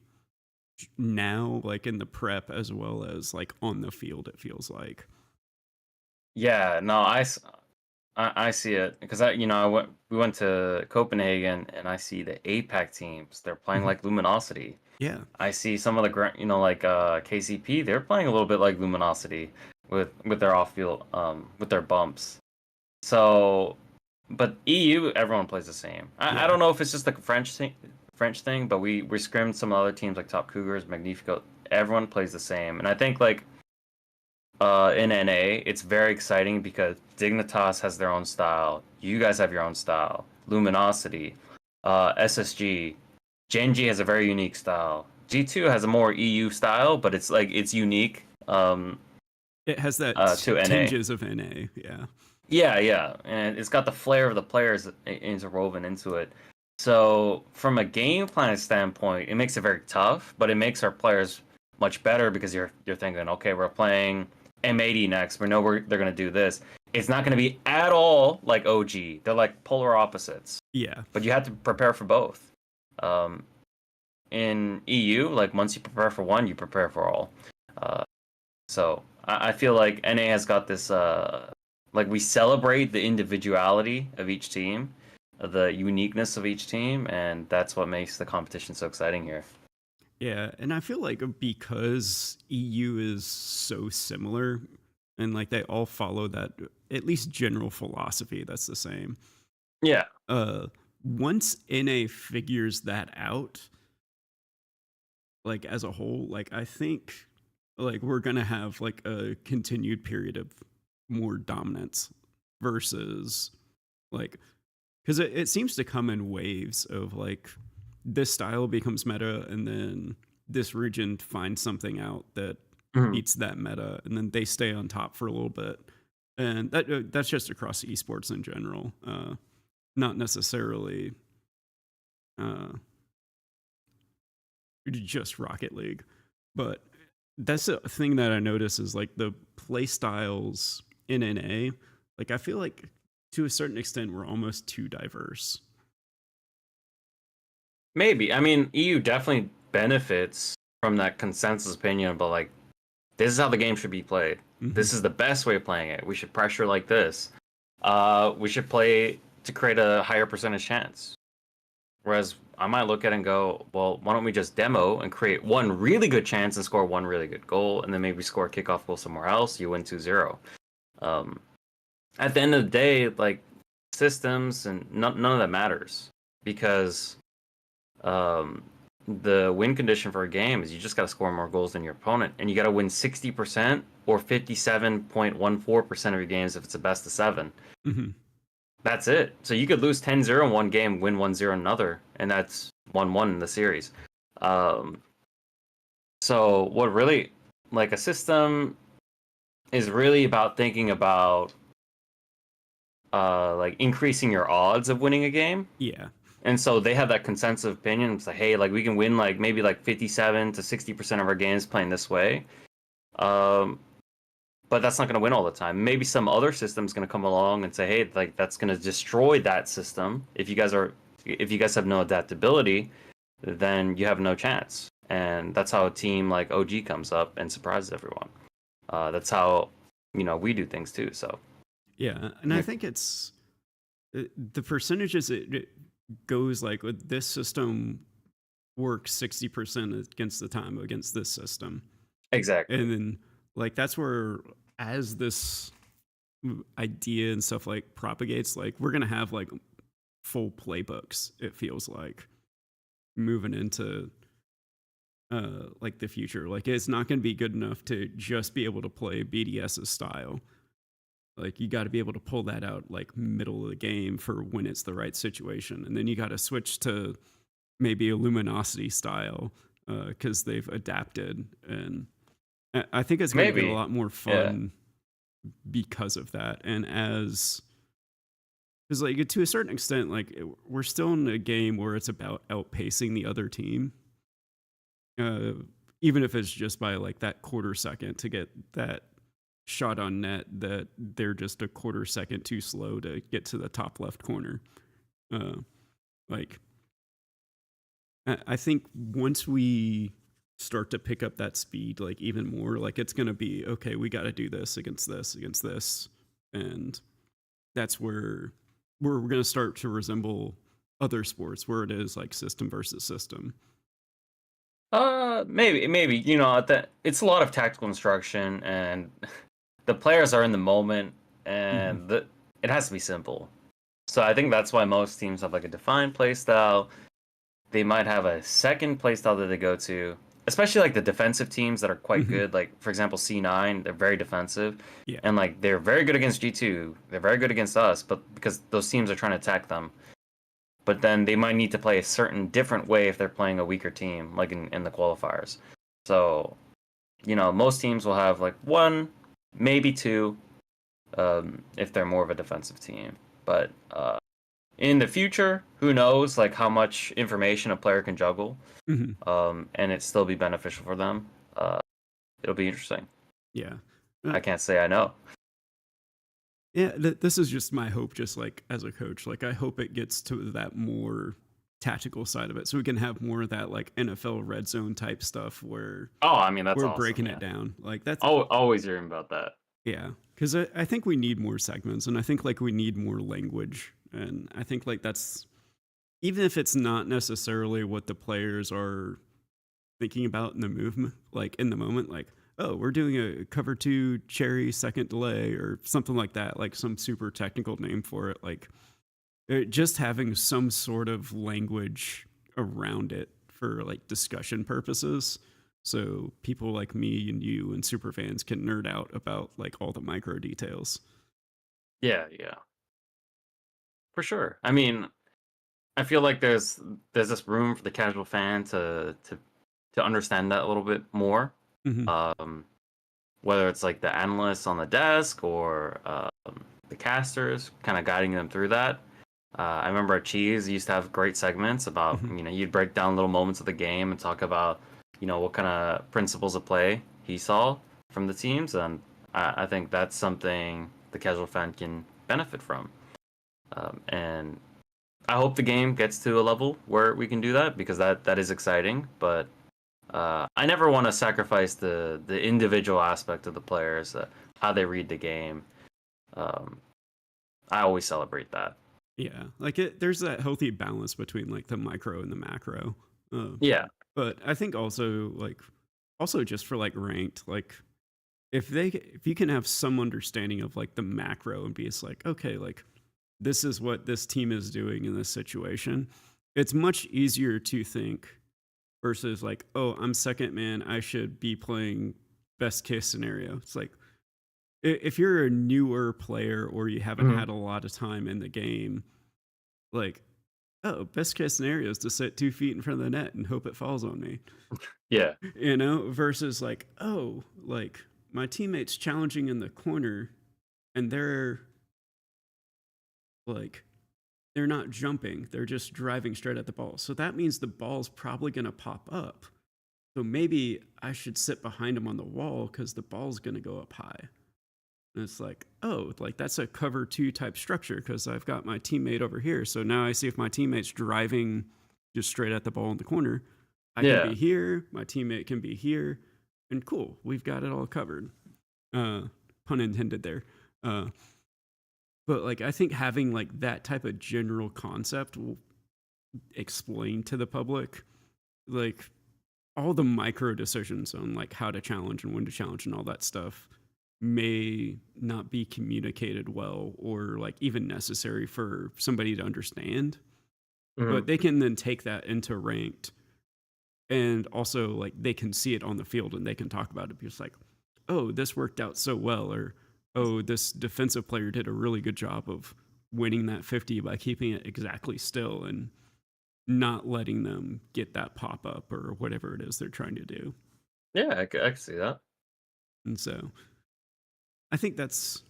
[SPEAKER 1] now, like in the prep as well as like on the field. It feels like.
[SPEAKER 2] Yeah, no, I see it because we went to Copenhagen, and I see the APAC teams. They're playing like Luminosity.
[SPEAKER 1] Yeah.
[SPEAKER 2] I see some of the like KCP. They're playing a little bit like Luminosity with their off field with their bumps. So, but EU, everyone plays the same. I don't know if it's just the French thing, but we scrimmed some other teams like Top Cougars, Magnifico. Everyone plays the same, and I think like in NA, it's very exciting because Dignitas has their own style. You guys have your own style. Luminosity, SSG, Genji has a very unique style. G2 has a more EU style, but it's unique.
[SPEAKER 1] It has that
[SPEAKER 2] to
[SPEAKER 1] tinges of NA. Yeah.
[SPEAKER 2] Yeah, and it's got the flair of the players interwoven into it. So from a game plan standpoint, it makes it very tough, but it makes our players much better because you're thinking, okay, we're playing M80 next. We know they're gonna do this. It's not gonna be at all like OG. They're like polar opposites.
[SPEAKER 1] Yeah.
[SPEAKER 2] But you have to prepare for both. Um, in EU, like once you prepare for one, you prepare for all. So I feel like NA has got this. Like we celebrate the individuality of each team, the uniqueness of each team, and that's what makes the competition so exciting here.
[SPEAKER 1] Yeah, and I feel like because EU is so similar and like they all follow that at least general philosophy that's the same.
[SPEAKER 2] Yeah.
[SPEAKER 1] Once NA figures that out, like as a whole, like I think like we're gonna have like a continued period of more dominance versus like because it seems to come in waves of like this style becomes meta and then this region finds something out that
[SPEAKER 2] Mhm.
[SPEAKER 1] beats that meta and then they stay on top for a little bit and that's just across esports in general, not necessarily uh, just Rocket League, but that's a thing that I notice is like the play styles in NA. Like I feel like to a certain extent we're almost too diverse.
[SPEAKER 2] Maybe. I mean, EU definitely benefits from that consensus opinion about like this is how the game should be played.
[SPEAKER 1] Mhm.
[SPEAKER 2] This is the best way of playing it. We should pressure like this. We should play to create a higher percentage chance. Whereas I might look at it and go, well, why don't we just demo and create one really good chance and score one really good goal, and then maybe score a kickoff goal somewhere else. You win 2-0. At the end of the day, like systems and none of that matters because the win condition for a game is you just got to score more goals than your opponent, and you got to win 60% or 57.14% of your games if it's a best of 7.
[SPEAKER 1] Mhm.
[SPEAKER 2] That's it. So you could lose 10-0 in one game, win 1-0 in another, and that's 1-1 in the series. So what really, like a system is really about thinking about like increasing your odds of winning a game.
[SPEAKER 1] Yeah.
[SPEAKER 2] And so they have that consensus opinion. It's like, hey, like we can win like maybe like 57 to 60% of our games playing this way. But that's not going to win all the time. Maybe some other system's going to come along and say, hey, like that's going to destroy that system. If you guys have no adaptability, then you have no chance. And that's how a team like OG comes up and surprises everyone. That's how we do things too. So
[SPEAKER 1] Yeah, and I think it's the percentages it goes like with this system works 60% against the time against this system.
[SPEAKER 2] exactly.
[SPEAKER 1] And then like that's where as this idea and stuff like propagates, like we're gonna have like full playbooks, it feels like moving into like the future. Like it's not gonna be good enough to just be able to play BDS's style. Like you got to be able to pull that out like middle of the game for when it's the right situation, and then you got to switch to maybe a luminosity style because they've adapted, and I think it's going to get a
[SPEAKER 2] Maybe.
[SPEAKER 1] lot more fun because of that. And as because like to a certain extent, like we're still in a game where it's about outpacing the other team, even if it's just by like that quarter second to get that shot on net that they're just a quarter second too slow to get to the top left corner. Like, I think once we start to pick up that speed, like even more, like it's going to be okay. We got to do this against this, and that's where we're going to start to resemble other sports where it is like system versus system.
[SPEAKER 2] Maybe that it's a lot of tactical instruction and the players are in the moment and it has to be simple. So I think that's why most teams have like a defined play style. They might have a second play style that they go to, especially like the defensive teams that are quite good. Like for example, C9, they're very defensive.
[SPEAKER 1] Yeah.
[SPEAKER 2] And like they're very good against G2. They're very good against us, but because those teams are trying to attack them. But then they might need to play a certain different way if they're playing a weaker team, like in the qualifiers. So, most teams will have like one, maybe two if they're more of a defensive team. But in the future, who knows like how much information a player can juggle,
[SPEAKER 1] Hmm.
[SPEAKER 2] and it still be beneficial for them. It'll be interesting.
[SPEAKER 1] Yeah.
[SPEAKER 2] I can't say I know.
[SPEAKER 1] Yeah, this is just my hope, just like as a coach. Like, I hope it gets to that more tactical side of it so we can have more of that like NFL red zone type stuff where
[SPEAKER 2] Oh, I mean that's
[SPEAKER 1] we're
[SPEAKER 2] awesome.
[SPEAKER 1] breaking
[SPEAKER 2] Yeah.
[SPEAKER 1] it down. Like, that's,
[SPEAKER 2] Always hearing about that.
[SPEAKER 1] yeah. Because I think we need more segments and I think like we need more language. And I think like that's, even if it's not necessarily what the players are thinking about in the movement, like in the moment, like, oh, we're doing a cover two cherry second delay or something like that, like some super technical name for it. Like, just having some sort of language around it for like discussion purposes. So people like me and you and super fans can nerd out about like all the micro details.
[SPEAKER 2] Yeah, yeah, for sure. I mean, I feel like there's this room for the casual fan to understand that a little bit more.
[SPEAKER 1] Mm-hmm.
[SPEAKER 2] Whether it's like the analysts on the desk or the casters, kind of guiding them through that. I remember at Cheese used to have great segments about,
[SPEAKER 1] Mm-hmm.
[SPEAKER 2] you'd break down little moments of the game and talk about, what kind of principles of play he saw from the teams, and I think that's something the casual fan can benefit from. And I hope the game gets to a level where we can do that because that is exciting. But I never want to sacrifice the individual aspect of the players, how they read the game. Um, I always celebrate that.
[SPEAKER 1] Yeah, like there's that healthy balance between like the micro and the macro.
[SPEAKER 2] Yeah.
[SPEAKER 1] But I think also like also just for like ranked, like if you can have some understanding of like the macro and be just like, okay, like this is what this team is doing in this situation, it's much easier to think versus like, oh, I'm second man, I should be playing best case scenario. It's like if you're a newer player or you haven't
[SPEAKER 2] Mhm.
[SPEAKER 1] had a lot of time in the game, like, oh, best case scenario is to sit 2 feet in front of the net and hope it falls on me.
[SPEAKER 2] Yeah.
[SPEAKER 1] Versus like, oh, like my teammate's challenging in the corner and like they're not jumping, they're just driving straight at the ball. So that means the ball's probably going to pop up. So maybe I should sit behind him on the wall because the ball's going to go up high. And it's like, oh, like that's a cover two type structure because I've got my teammate over here. So now I see if my teammate's driving just straight at the ball in the corner, I can be here, my teammate can be here, and cool, we've got it all covered. Pun intended there. But like I think having like that type of general concept will explain to the public like all the micro decisions on like how to challenge and when to challenge and all that stuff may not be communicated well or like even necessary for somebody to understand.
[SPEAKER 2] Mhm.
[SPEAKER 1] But they can then take that into ranked and also like they can see it on the field and they can talk about it because like, oh, this worked out so well, or oh, this defensive player did a really good job of winning that 50 by keeping it exactly still and not letting them get that pop up or whatever it is they're trying to do.
[SPEAKER 2] Yeah, I can see that.
[SPEAKER 1] And so I think that's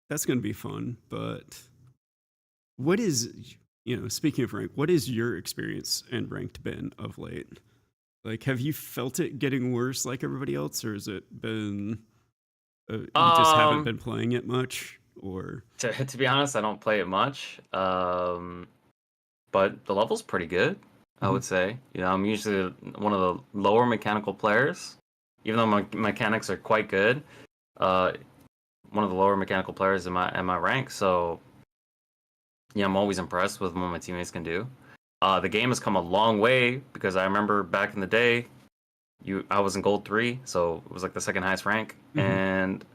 [SPEAKER 1] going to be fun. But what is, speaking of rank, what is your experience in ranked been of late? Like, have you felt it getting worse like everybody else, or has it been you just haven't been playing it much? Or
[SPEAKER 2] To be honest, I don't play it much. But the level's pretty good, I would say. I'm usually one of the lower mechanical players, even though my mechanics are quite good. One of the lower mechanical players in my rank, so yeah, I'm always impressed with what my teammates can do. The game has come a long way because I remember back in the day, I was in gold 3, so it was like the second highest rank, and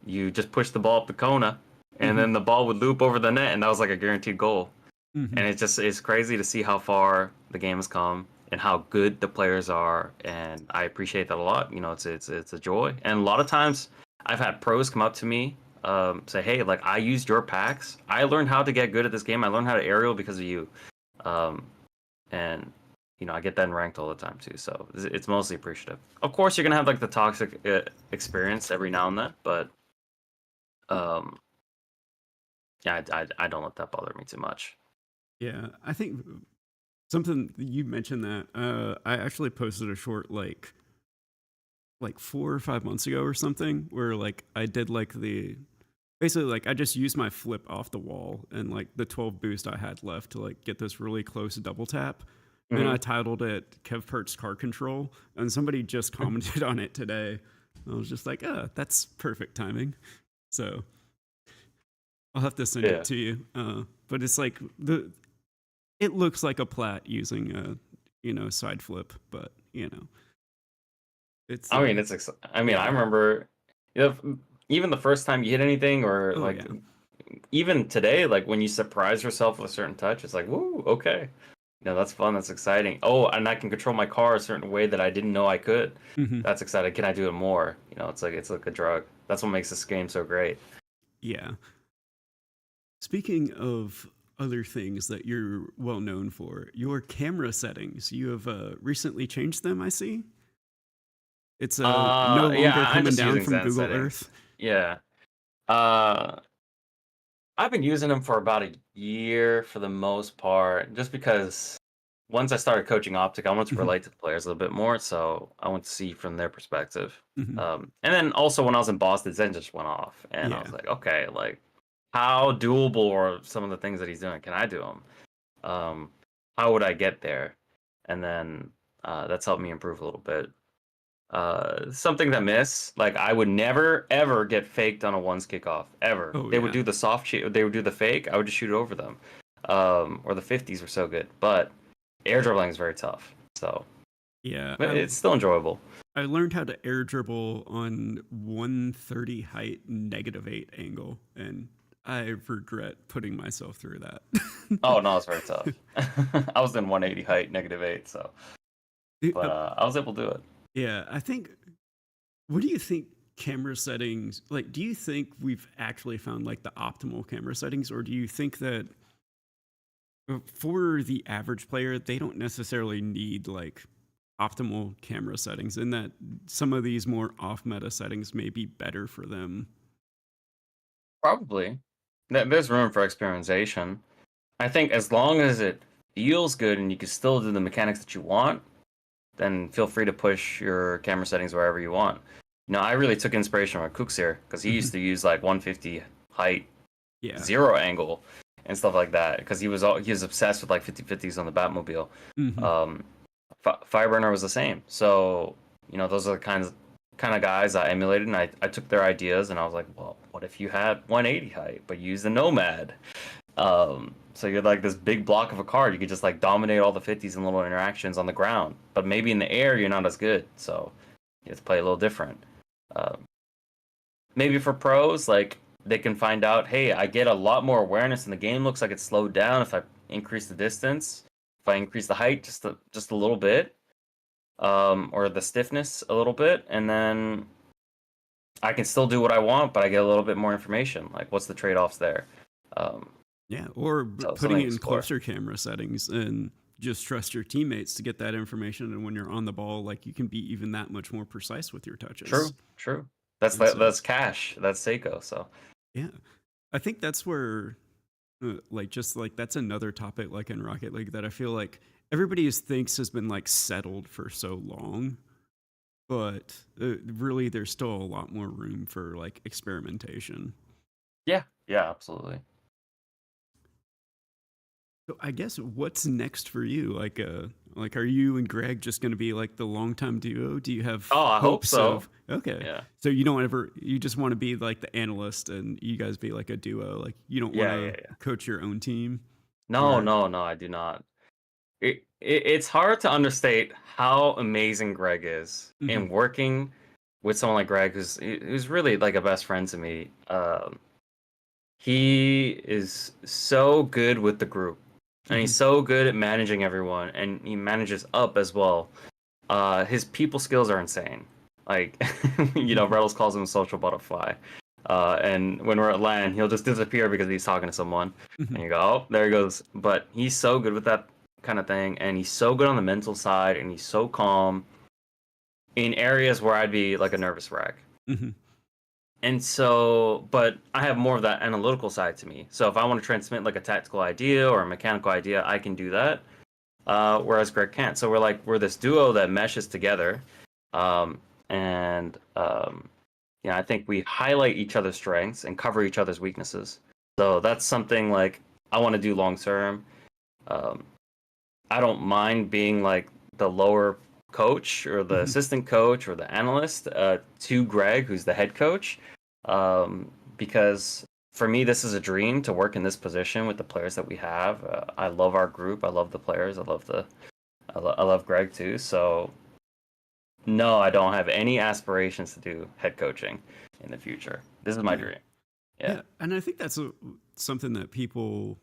[SPEAKER 2] you just push the ball up the Kona, and then the ball would loop over the net, and that was like a guaranteed goal. And it's crazy to see how far the game has come and how good the players are, and I appreciate that a lot. It's a joy, and a lot of times I've had pros come up to me, say, "Hey, like I used your packs. I learned how to get good at this game. I learned how to aerial because of you," and I get that in ranked all the time too. So it's mostly appreciative. Of course, you're gonna have like the toxic experience every now and then, but Yeah, I don't let that bother me too much.
[SPEAKER 1] Yeah, I think something you mentioned that I actually posted a short like 4 or 5 months ago or something where like I did like the basically like I just used my flip off the wall and like the 12 boost I had left to like get this really close double tap. And
[SPEAKER 2] Hmm.
[SPEAKER 1] I titled it Kev Pert's Car Control, and somebody just commented on it today. I was just like, that's perfect timing. So I'll have to send it
[SPEAKER 2] Yeah.
[SPEAKER 1] to you. But it's like it looks like a plat using a side flip, but it's
[SPEAKER 2] I mean, I mean, I
[SPEAKER 1] yeah.
[SPEAKER 2] remember, you know, even the first time you hit anything, or
[SPEAKER 1] Oh
[SPEAKER 2] like
[SPEAKER 1] yeah.
[SPEAKER 2] even today, like when you surprise yourself with a certain touch, it's like, woo, okay. That's fun. That's exciting. Oh, and I can control my car a certain way that I didn't know I could.
[SPEAKER 1] Hmm.
[SPEAKER 2] That's exciting. Can I do it more? It's like a drug. That's what makes this game so great.
[SPEAKER 1] Yeah. Speaking of other things that you're well known for, your camera settings. You have recently changed them, I see. It's no
[SPEAKER 2] Yeah,
[SPEAKER 1] longer
[SPEAKER 2] I'm
[SPEAKER 1] coming
[SPEAKER 2] just
[SPEAKER 1] down
[SPEAKER 2] using
[SPEAKER 1] from
[SPEAKER 2] Zen
[SPEAKER 1] Google
[SPEAKER 2] settings.
[SPEAKER 1] Earth.
[SPEAKER 2] Yeah. Uh, I've been using them for about a year for the most part, just because once I started coaching Optic, I wanted to
[SPEAKER 1] Hmm.
[SPEAKER 2] relate to the players a little bit more, so I want to see from their perspective.
[SPEAKER 1] Hmm.
[SPEAKER 2] And then also when I was in Boston, Zen just went off, and I was
[SPEAKER 1] Yeah.
[SPEAKER 2] like, okay, like how doable are some of the things that he's doing? Can I do them? Um, how would I get there? And then that's helped me improve a little bit. Something that miss, like I would never ever get faked on a ones kickoff ever.
[SPEAKER 1] Oh
[SPEAKER 2] They would
[SPEAKER 1] yeah.
[SPEAKER 2] do the soft shoot, they would do the fake. I would just shoot over them, or the 50s were so good. But air dribbling is very tough. So,
[SPEAKER 1] Yeah.
[SPEAKER 2] but it's still enjoyable.
[SPEAKER 1] I learned how to air dribble on 130 height -8 angle, and I regret putting myself through that.
[SPEAKER 2] Oh no, it's very tough. I was in 180 height, -8, so but
[SPEAKER 1] Uh,
[SPEAKER 2] I was able to do it.
[SPEAKER 1] yeah, I think. What do you think camera settings like? Do you think we've actually found like the optimal camera settings, or do you think that for the average player, they don't necessarily need like optimal camera settings, and that some of these more off meta settings may be better for them?
[SPEAKER 2] Probably. There's room for experimentation. I think as long as it feels good and you can still do the mechanics that you want, then feel free to push your camera settings wherever you want. I really took inspiration from Kuxir because he used
[SPEAKER 1] Mhm.
[SPEAKER 2] to use like 150 height,
[SPEAKER 1] Yeah.
[SPEAKER 2] zero angle, and stuff like that because he was obsessed with like 50/50s on the Batmobile.
[SPEAKER 1] Hmm.
[SPEAKER 2] Um, Fireburner was the same. So those are the kind of guys I emulated, and I took their ideas and I was like, well, what if you had 180 height but use the Nomad? So you're like this big block of a card. You could just like dominate all the 50s and little interactions on the ground. But maybe in the air, you're not as good. So you have to play a little different. Um, Maybe for pros, like they can find out, hey, I get a lot more awareness, and the game looks like it's slowed down if I increase the distance, if I increase the height just a little bit, or the stiffness a little bit, and then I can still do what I want, but I get a little bit more information. Like, what's the trade-offs there? Um,
[SPEAKER 1] Yeah, or
[SPEAKER 2] so
[SPEAKER 1] putting
[SPEAKER 2] something
[SPEAKER 1] it
[SPEAKER 2] to
[SPEAKER 1] in
[SPEAKER 2] explore.
[SPEAKER 1] closer camera settings and just trust your teammates to get that information. And when you're on the ball, like you can be even that much more precise with your touches.
[SPEAKER 2] True, true. That's
[SPEAKER 1] And so,
[SPEAKER 2] that's Cash. That's Seiko. So
[SPEAKER 1] yeah, I think that's where, like, just like that's another topic, like in Rocket League, that I feel like everybody thinks has been like settled for so long, but really, there's still a lot more room for like experimentation.
[SPEAKER 2] yeah, yeah, absolutely.
[SPEAKER 1] So I guess what's next for you? Like are you and Greg just going to be like the longtime duo? Do you have
[SPEAKER 2] Oh, I hope
[SPEAKER 1] hopes
[SPEAKER 2] so.
[SPEAKER 1] of okay?
[SPEAKER 2] Yeah,
[SPEAKER 1] So you don't ever you just want to be like the analyst and you guys be like a duo. Like you don't want
[SPEAKER 2] yeah,
[SPEAKER 1] to
[SPEAKER 2] yeah, yeah.
[SPEAKER 1] coach your own team
[SPEAKER 2] No,
[SPEAKER 1] or
[SPEAKER 2] no, no, I do not. It's hard to understate how amazing Greg is
[SPEAKER 1] Mhm.
[SPEAKER 2] in working with someone like Greg, who's really like a best friend to me. He is so good with the group, and he's
[SPEAKER 1] Mhm.
[SPEAKER 2] so good at managing everyone, and he manages up as well. His people skills are insane. Like,
[SPEAKER 1] Mhm.
[SPEAKER 2] Reynolds calls him a social butterfly. And when we're at LAN, he'll just disappear because he's talking to someone, and
[SPEAKER 1] Mhm.
[SPEAKER 2] you go, "Oh, there he goes." But he's so good with that kind of thing, and he's so good on the mental side, and he's so calm in areas where I'd be like a nervous wreck.
[SPEAKER 1] Mhm.
[SPEAKER 2] And so, but I have more of that analytical side to me. So if I want to transmit like a tactical idea or a mechanical idea, I can do that. Whereas Greg can't. So we're this duo that meshes together, and I think we highlight each other's strengths and cover each other's weaknesses. So that's something like I want to do long term. I don't mind being like the lower coach or the assistant coach or the analyst to Greg, who's the head coach, because for me this is a dream to work in this position with the players that we have. I love our group. I love the players. I love Greg too. So no, I don't have any aspirations to do head coaching in the future. This is my dream. Yeah,
[SPEAKER 1] and I think that's something that people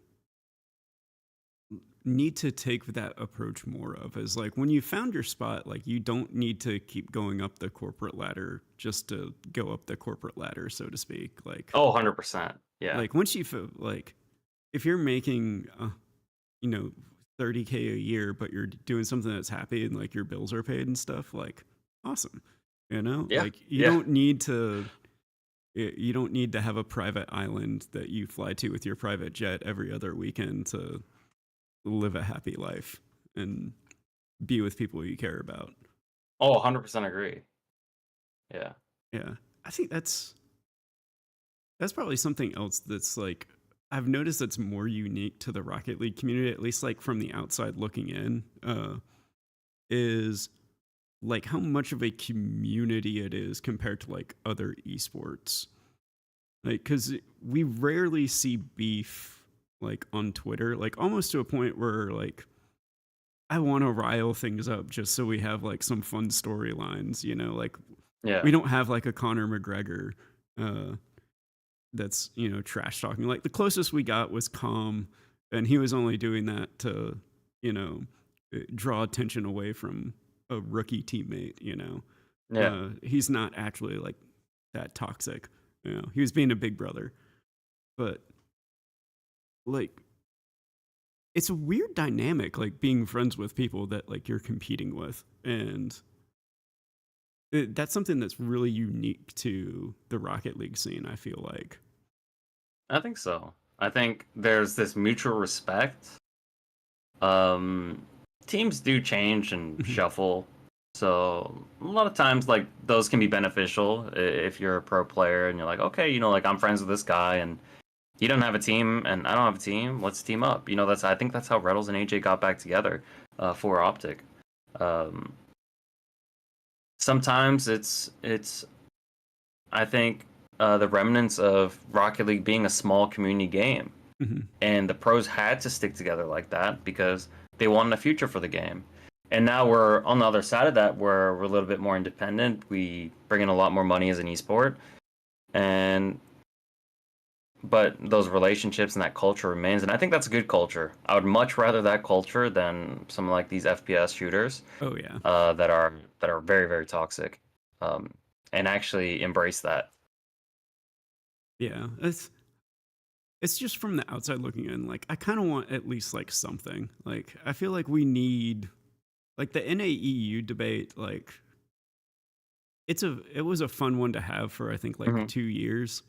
[SPEAKER 1] need to take that approach more of, is like when you found your spot, like you don't need to keep going up the corporate ladder just to go up the corporate ladder, so to speak. Like
[SPEAKER 2] 100%. Yeah,
[SPEAKER 1] like once you feel like if you're making 30K a year, but you're doing something that's happy and like your bills are paid and stuff, like awesome, like you don't need to have a private island that you fly to with your private jet every other weekend to live a happy life and be with people you care about.
[SPEAKER 2] 100% agree. Yeah.
[SPEAKER 1] I think that's probably something else that's like I've noticed that's more unique to the Rocket League community, at least like from the outside looking in, is like how much of a community it is compared to like other esports. Like, because we rarely see beef like on Twitter, like almost to a point where like I want to rile things up just so we have like some fun storylines, like we don't have like a Conor McGregor that's trash talking. Like the closest we got was Calm, and he was only doing that to draw attention away from a rookie teammate. He's not actually like that toxic. He was being a big brother, but like it's a weird dynamic, like being friends with people that like you're competing with, and that's something that's really unique to the Rocket League scene, I feel like.
[SPEAKER 2] I think so. I think there's this mutual respect. Teams do change and shuffle, so a lot of times like those can be beneficial if you're a pro player and you're like, okay, like I'm friends with this guy and he doesn't have a team and I don't have a team. Let's team up. I think that's how Reddles and AJ got back together for Optic. Sometimes it's I think the remnants of Rocket League being a small community game, and the pros had to stick together like that because they wanted a future for the game. And now we're on the other side of that, where we're a little bit more independent. We bring in a lot more money as an esport, but those relationships and that culture remains, and I think that's a good culture. I would much rather that culture than some like these FPS shooters.
[SPEAKER 1] Oh yeah,
[SPEAKER 2] that are very, very toxic, and actually embrace that.
[SPEAKER 1] Yeah, it's just from the outside looking in. Like I kind of want at least like something. Like I feel like we need like the NAEU debate. Like it was a fun one to have for I think like 2 years.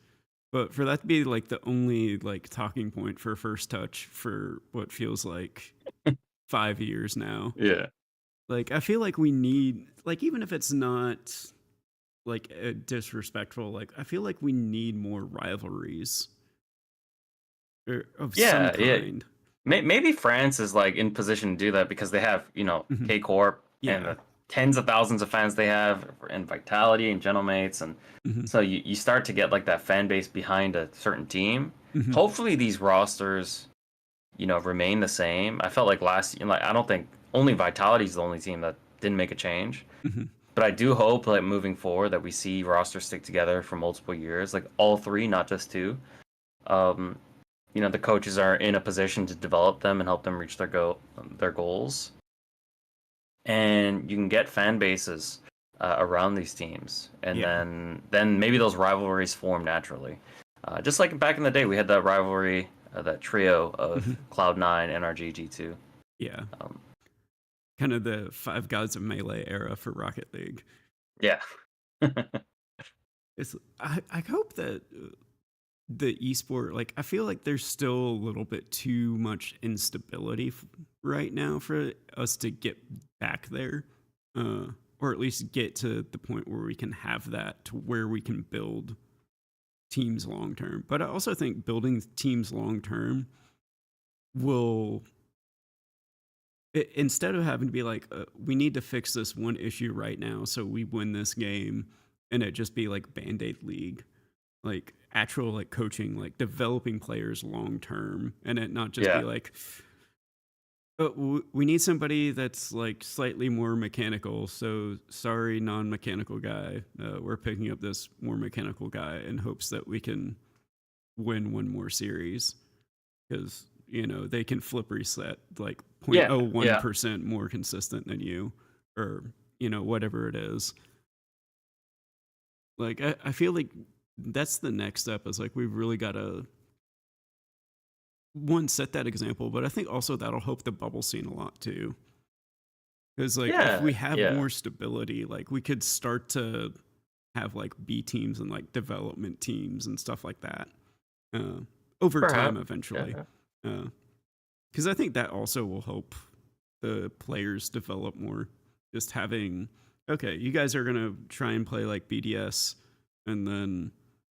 [SPEAKER 1] But for that to be like the only like talking point for First Touch for what feels like 5 years now.
[SPEAKER 2] Yeah.
[SPEAKER 1] Like I feel like we need, like, even if it's not like disrespectful, like I feel like we need more rivalries of some kind.
[SPEAKER 2] Maybe France is like in position to do that because they have, K Corp and the tens of thousands of fans they have, and Vitality and Gentlemates, and so you start to get like that fan base behind a certain team. Hopefully these rosters, remain the same. I felt like last year, like I don't think only Vitality is the only team that didn't make a change. But I do hope like moving forward that we see rosters stick together for multiple years, like all three, not just two. The coaches are in a position to develop them and help them reach their goals. And you can get fan bases around these teams, and then maybe those rivalries form naturally. Just like back in the day, we had that rivalry, that trio of Cloud9, NRG, G2.
[SPEAKER 1] Yeah. Kind of the Five Gods of Melee era for Rocket League.
[SPEAKER 2] Yeah.
[SPEAKER 1] it's I hope that the esport, like, I feel like there's still a little bit too much instability right now for us to get back there, uh, or at least get to the point where we can have that to where we can build teams long term. But I also think building teams long term will, instead of having to be like, we need to fix this one issue right now so we win this game, and it just be like Band-Aid league, like actual like coaching, like developing players long term, and it not just be
[SPEAKER 2] Yeah.
[SPEAKER 1] like, we need somebody that's like slightly more mechanical. So sorry, non-mechanical guy. We're picking up this more mechanical guy in hopes that we can win one more series, because they can flip reset like
[SPEAKER 2] Yeah. Yeah.
[SPEAKER 1] 0.01% more consistent than you, or whatever it is. Like I feel like that's the next step, is like we've really got to, one, set that example, but I think also that'll help the bubble scene a lot too, because like if
[SPEAKER 2] Yeah.
[SPEAKER 1] we have
[SPEAKER 2] Yeah.
[SPEAKER 1] more stability, like we could start to have like B teams and like development teams and stuff like that, over time
[SPEAKER 2] Perhaps. Yeah.
[SPEAKER 1] eventually, because I think that also will help the players develop more. Just having, okay, you guys are gonna try and play like BDS, and then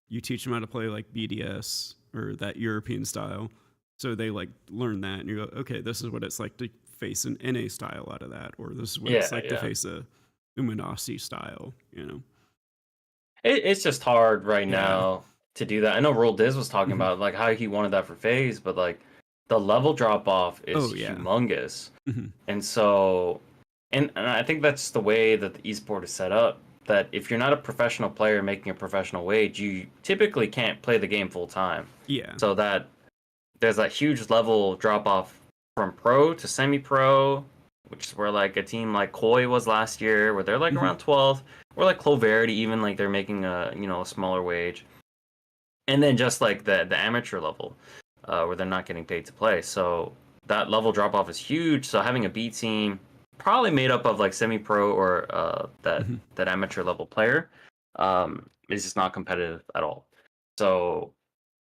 [SPEAKER 1] you teach them how to play like BDS or that European style, so they like learn that, and you go, okay, this is what it's like to face an NA style out of that, or this is what it's
[SPEAKER 2] Yeah.
[SPEAKER 1] like to
[SPEAKER 2] Yeah.
[SPEAKER 1] face a Umanasi style.
[SPEAKER 2] It's just hard right
[SPEAKER 1] Yeah.
[SPEAKER 2] now to do that. I know Roll Diz was talking
[SPEAKER 1] Mhm.
[SPEAKER 2] about like how he wanted that for FaZe, but like the level drop off is
[SPEAKER 1] Oh, yeah.
[SPEAKER 2] humongous.
[SPEAKER 1] Mhm.
[SPEAKER 2] And so, and I think that's the way that the esport is set up. That if you're not a professional player making a professional wage, you typically can't play the game full time.
[SPEAKER 1] Yeah.
[SPEAKER 2] So that there's that huge level drop off from pro to semi pro, which is where like a team like Koi was last year, where they're like
[SPEAKER 1] Mhm.
[SPEAKER 2] around 12th, or like Cloverity, even like they're making a smaller wage, and then just like the amateur level, where they're not getting paid to play. So that level drop off is huge. So having a B team, probably made up of like semi pro or
[SPEAKER 1] Mhm.
[SPEAKER 2] that amateur level player, is just not competitive at all. So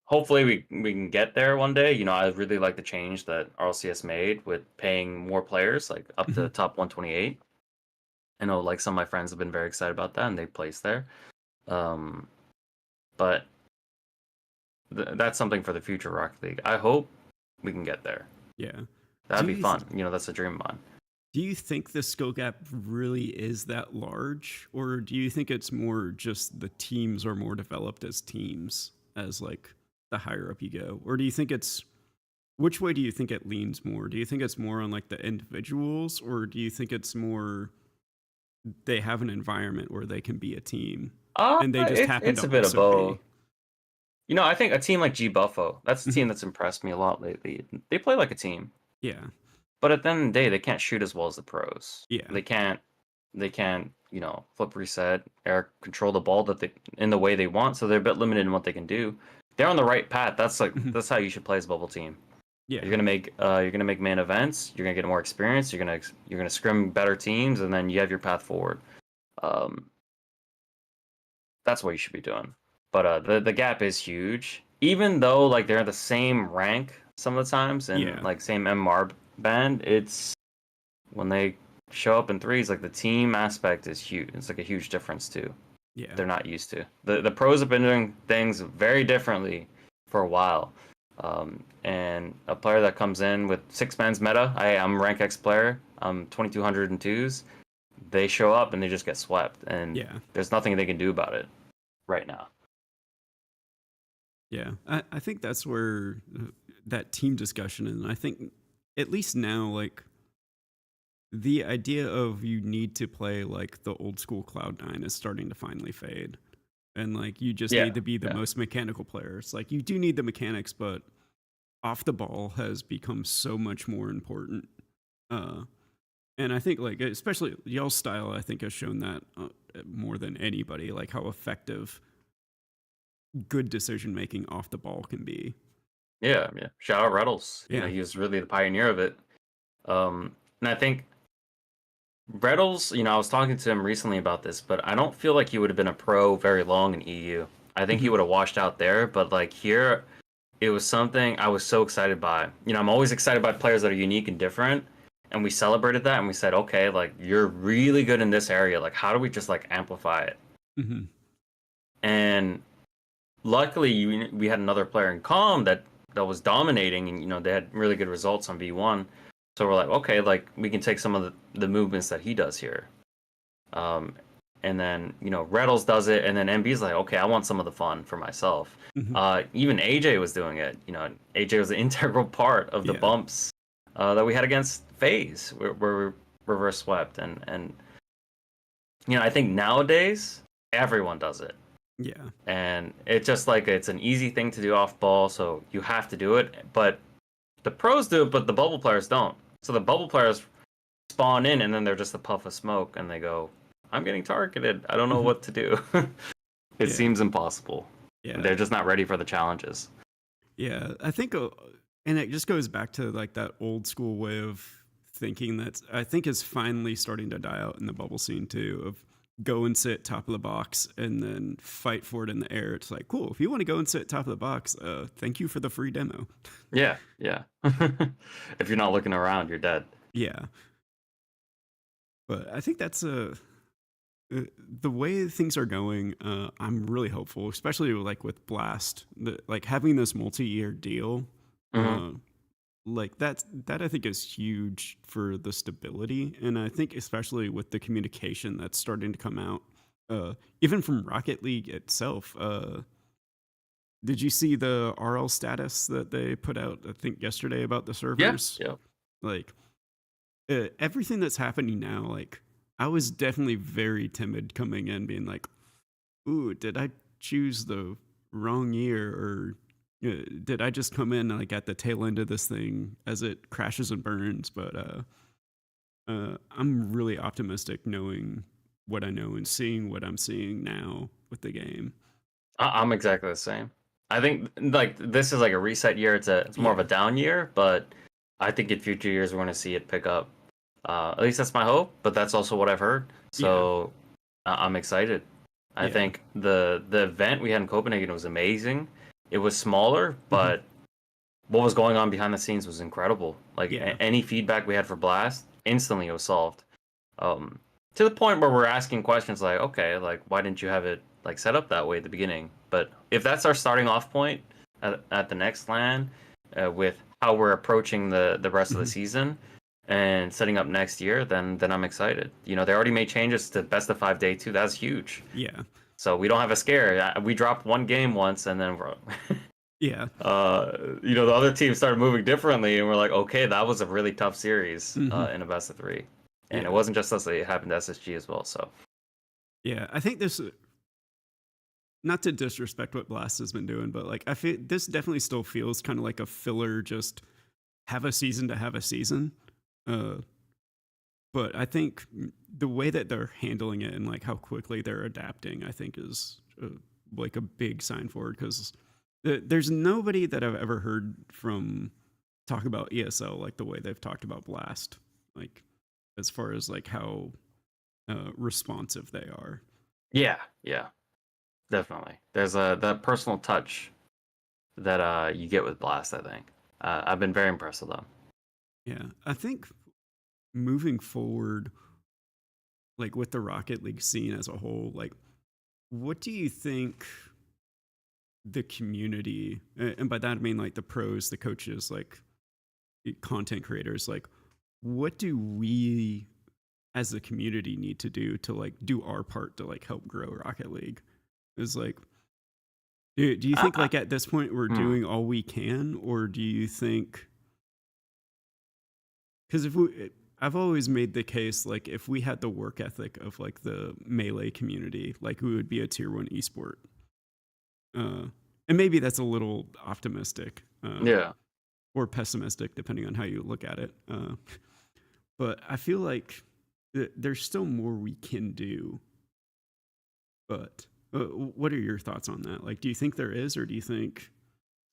[SPEAKER 2] hopefully we can get there one day. I really like the change that RLCS made with paying more players, like up to
[SPEAKER 1] Mhm.
[SPEAKER 2] top 128. I know like some of my friends have been very excited about that and they placed there. Um, but that's something for the future Rocket League. I hope we can get there.
[SPEAKER 1] Yeah.
[SPEAKER 2] That'd
[SPEAKER 1] Do
[SPEAKER 2] be
[SPEAKER 1] you
[SPEAKER 2] fun. That's a dream of mine.
[SPEAKER 1] Do you think the skill gap really is that large, or do you think it's more just the teams are more developed as teams, as like the higher up you go? Or do you think it's, which way do you think it leans more? Do you think it's more on like the individuals, or do you think it's more they have an environment where they can be a team and they just happen
[SPEAKER 2] It's
[SPEAKER 1] to
[SPEAKER 2] a bit of
[SPEAKER 1] also
[SPEAKER 2] both.
[SPEAKER 1] be?
[SPEAKER 2] I think a team like G Buffo, that's a
[SPEAKER 1] Mhm.
[SPEAKER 2] team that's impressed me a lot lately. They play like a team.
[SPEAKER 1] Yeah.
[SPEAKER 2] But at the end of the day, they can't shoot as well as the pros.
[SPEAKER 1] Yeah.
[SPEAKER 2] They can't, flip reset or control the ball in the way they want, so they're a bit limited in what they can do. They're on the right path.
[SPEAKER 1] Mhm.
[SPEAKER 2] That's how you should play as a bubble team.
[SPEAKER 1] Yeah.
[SPEAKER 2] You're gonna make main events, you're gonna get more experience, you're gonna scrim better teams, and then you have your path forward. Um that's what you should be doing. But the gap is huge. Even though like they're the same rank some of the times and
[SPEAKER 1] Yeah.
[SPEAKER 2] like same MR band, it's when they show up in threes, like the team aspect is huge. It's like a huge difference too.
[SPEAKER 1] Yeah.
[SPEAKER 2] They're not used to. The pros have been doing things very differently for a while. And a player that comes in with 6 man's meta, I'm a rank X player, I'm 2202s, they show up and they just get swept, and
[SPEAKER 1] Yeah.
[SPEAKER 2] there's nothing they can do about it right now.
[SPEAKER 1] Yeah, I think that's where that team discussion, and I think at least now, like the idea of you need to play like the old school Cloud9 is starting to finally fade, and like you just
[SPEAKER 2] Yeah,
[SPEAKER 1] need to be the
[SPEAKER 2] yeah.
[SPEAKER 1] most mechanical players. Like you do need the mechanics, but off the ball has become so much more important. Uh, and I think like especially y'all's style, I think has shown that more than anybody, like how effective good decision making off the ball can be.
[SPEAKER 2] Yeah, yeah. Shout out Reynolds.
[SPEAKER 1] Yeah.
[SPEAKER 2] He was really the pioneer of it. And I think Brettles, I was talking to him recently about this, but I don't feel like he would have been a pro very long in EU. I think he
[SPEAKER 1] Mhm.
[SPEAKER 2] would have washed out there, but like here, it was something I was so excited by. I'm always excited by players that are unique and different, and we celebrated that and we said, okay, like you're really good in this area. Like, how do we just like amplify it?
[SPEAKER 1] Mhm.
[SPEAKER 2] And luckily, we had another player in Calm that was dominating, and they had really good results on V1. So we're like, okay, like we can take some of the movements that he does here. Um, and then Reddles does it, and then MB's like, okay, I want some of the fun for myself.
[SPEAKER 1] Mhm.
[SPEAKER 2] Even AJ was doing it. AJ was an integral part of the
[SPEAKER 1] Yeah.
[SPEAKER 2] bumps that we had against FaZe, where we reverse swept, and I think nowadays everyone does it,
[SPEAKER 1] Yeah.
[SPEAKER 2] and it's just like it's an easy thing to do off ball, so you have to do it. But the pros do it, but the bubble players don't. So the bubble players spawn in, and then they're just a puff of smoke, and they go, I'm getting targeted. I don't know
[SPEAKER 1] Mhm.
[SPEAKER 2] what to do. It
[SPEAKER 1] Yeah.
[SPEAKER 2] seems impossible.
[SPEAKER 1] Yeah.
[SPEAKER 2] They're just not ready for the challenges.
[SPEAKER 1] Yeah. I think, and it just goes back to like that old school way of thinking that I think is finally starting to die out in the bubble scene too. Of go and sit top of the box and then fight for it in the air. It's like, cool. If you want to go and sit top of the box, thank you for the free demo.
[SPEAKER 2] Yeah, yeah. If you're not looking around, you're dead.
[SPEAKER 1] Yeah. But I think that's the way things are going. I'm really hopeful, especially like with Blast, like having this multi-year deal.
[SPEAKER 2] Hmm.
[SPEAKER 1] Uh, like that I think is huge for the stability, and I think especially with the communication that's starting to come out, even from Rocket League itself. Did you see the RL status that they put out? I think yesterday about the
[SPEAKER 2] Yeah,
[SPEAKER 1] servers.
[SPEAKER 2] yeah.
[SPEAKER 1] Like everything that's happening now, like I was definitely very timid coming in, being like, "Ooh, did I choose the wrong year, or did I just come in like at the tail end of this thing as it crashes and burns?" But I'm really optimistic, knowing what I know and seeing what I'm seeing now with the game.
[SPEAKER 2] I'm exactly the same. I think like this is like a reset year. It's more of
[SPEAKER 1] Yeah,
[SPEAKER 2] a down year, but I think in future years we're going to see it pick up. At least that's my hope, but that's also what I've heard.
[SPEAKER 1] yeah,
[SPEAKER 2] So I'm excited. I
[SPEAKER 1] yeah,
[SPEAKER 2] think the event we had in Copenhagen was amazing. It was smaller,
[SPEAKER 1] hmm,
[SPEAKER 2] but what was going on behind the scenes was incredible. Like
[SPEAKER 1] yeah,
[SPEAKER 2] any feedback we had for Blast, instantly it was solved. Um, to the point where we're asking questions like, okay, like why didn't you have it like set up that way at the beginning? But if that's our starting off point at the next LAN, with how we're approaching the rest of the
[SPEAKER 1] hmm,
[SPEAKER 2] season and setting up next year, then I'm excited. They already made changes to best of 5 day 2. That's huge.
[SPEAKER 1] yeah,
[SPEAKER 2] So we don't have a scare. We dropped one game once, and then we're,
[SPEAKER 1] yeah,
[SPEAKER 2] the other team started moving differently, and we're like, okay, that was a really tough series
[SPEAKER 1] hmm,
[SPEAKER 2] in a best of 3, and it
[SPEAKER 1] yeah,
[SPEAKER 2] wasn't just us; it happened to SSG as well. So
[SPEAKER 1] yeah. I think this, not to disrespect what Blast has been doing, but like I feel this definitely still feels kind of like a filler, just have a season to have a season. Uh, but I think the way that they're handling it and like how quickly they're adapting, I think is like a big sign forward, because there's nobody that I've ever heard from talk about ESL like the way they've talked about Blast, like as far as like how responsive they are.
[SPEAKER 2] yeah, yeah, definitely. There's a that personal touch that you get with Blast. I think I've been very impressed with them.
[SPEAKER 1] Yeah, I think moving forward, like with the Rocket League scene as a whole, like what do you think the community, and by that I mean like the pros, the coaches, like content creators, like what do we as the community need to do to like do our part to like help grow Rocket League? Is like, do you think
[SPEAKER 2] Uh,
[SPEAKER 1] like at this point we're
[SPEAKER 2] hmm.
[SPEAKER 1] doing all we can, or do you think, because if we, I've always made the case like if we had the work ethic of like the melee community, like we would be a tier one esport. Uh, and maybe that's a little optimistic,
[SPEAKER 2] Yeah.
[SPEAKER 1] or pessimistic, depending on how you look at it. But I feel like there's still more we can do. But what are your thoughts on that? Like, do you think there is, or do you think?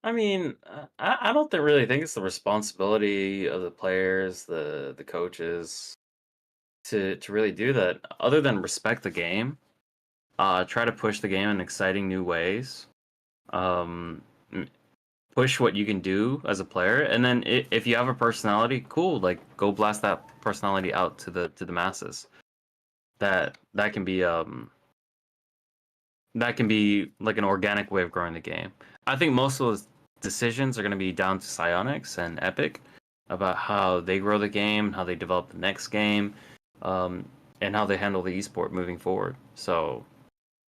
[SPEAKER 2] I mean, I don't really think it's the responsibility of the players, the coaches to really do that other than respect the game. Try to push the game in exciting new ways. Um, Push what you can do as a player, and then if you have a personality, cool, like go blast that personality out to the masses. That can be that can be like an organic way of growing the game. I think most of those decisions are going to be down to Psyonix and Epic about how they grow the game, how they develop the next game, and how they handle the esport moving forward. So,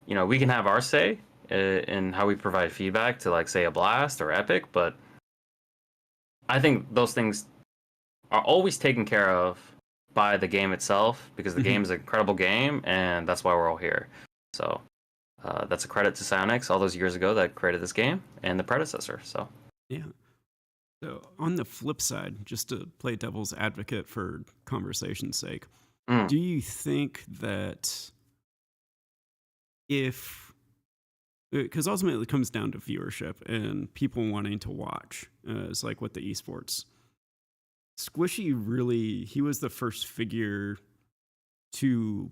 [SPEAKER 2] we can have our say in how we provide feedback to, like, say, a Blast or Epic, but I think those things are always taken care of by the game itself, because the game is an incredible game, and that's why we're all here. So that's a credit to Psyonix all those years ago that created this game and the predecessor. So
[SPEAKER 1] Yeah. So on the flip side, just to play devil's advocate for conversation's sake, do you think that because ultimately it comes down to viewership and people wanting to watch, it's like with the esports. Squishy he was the first figure to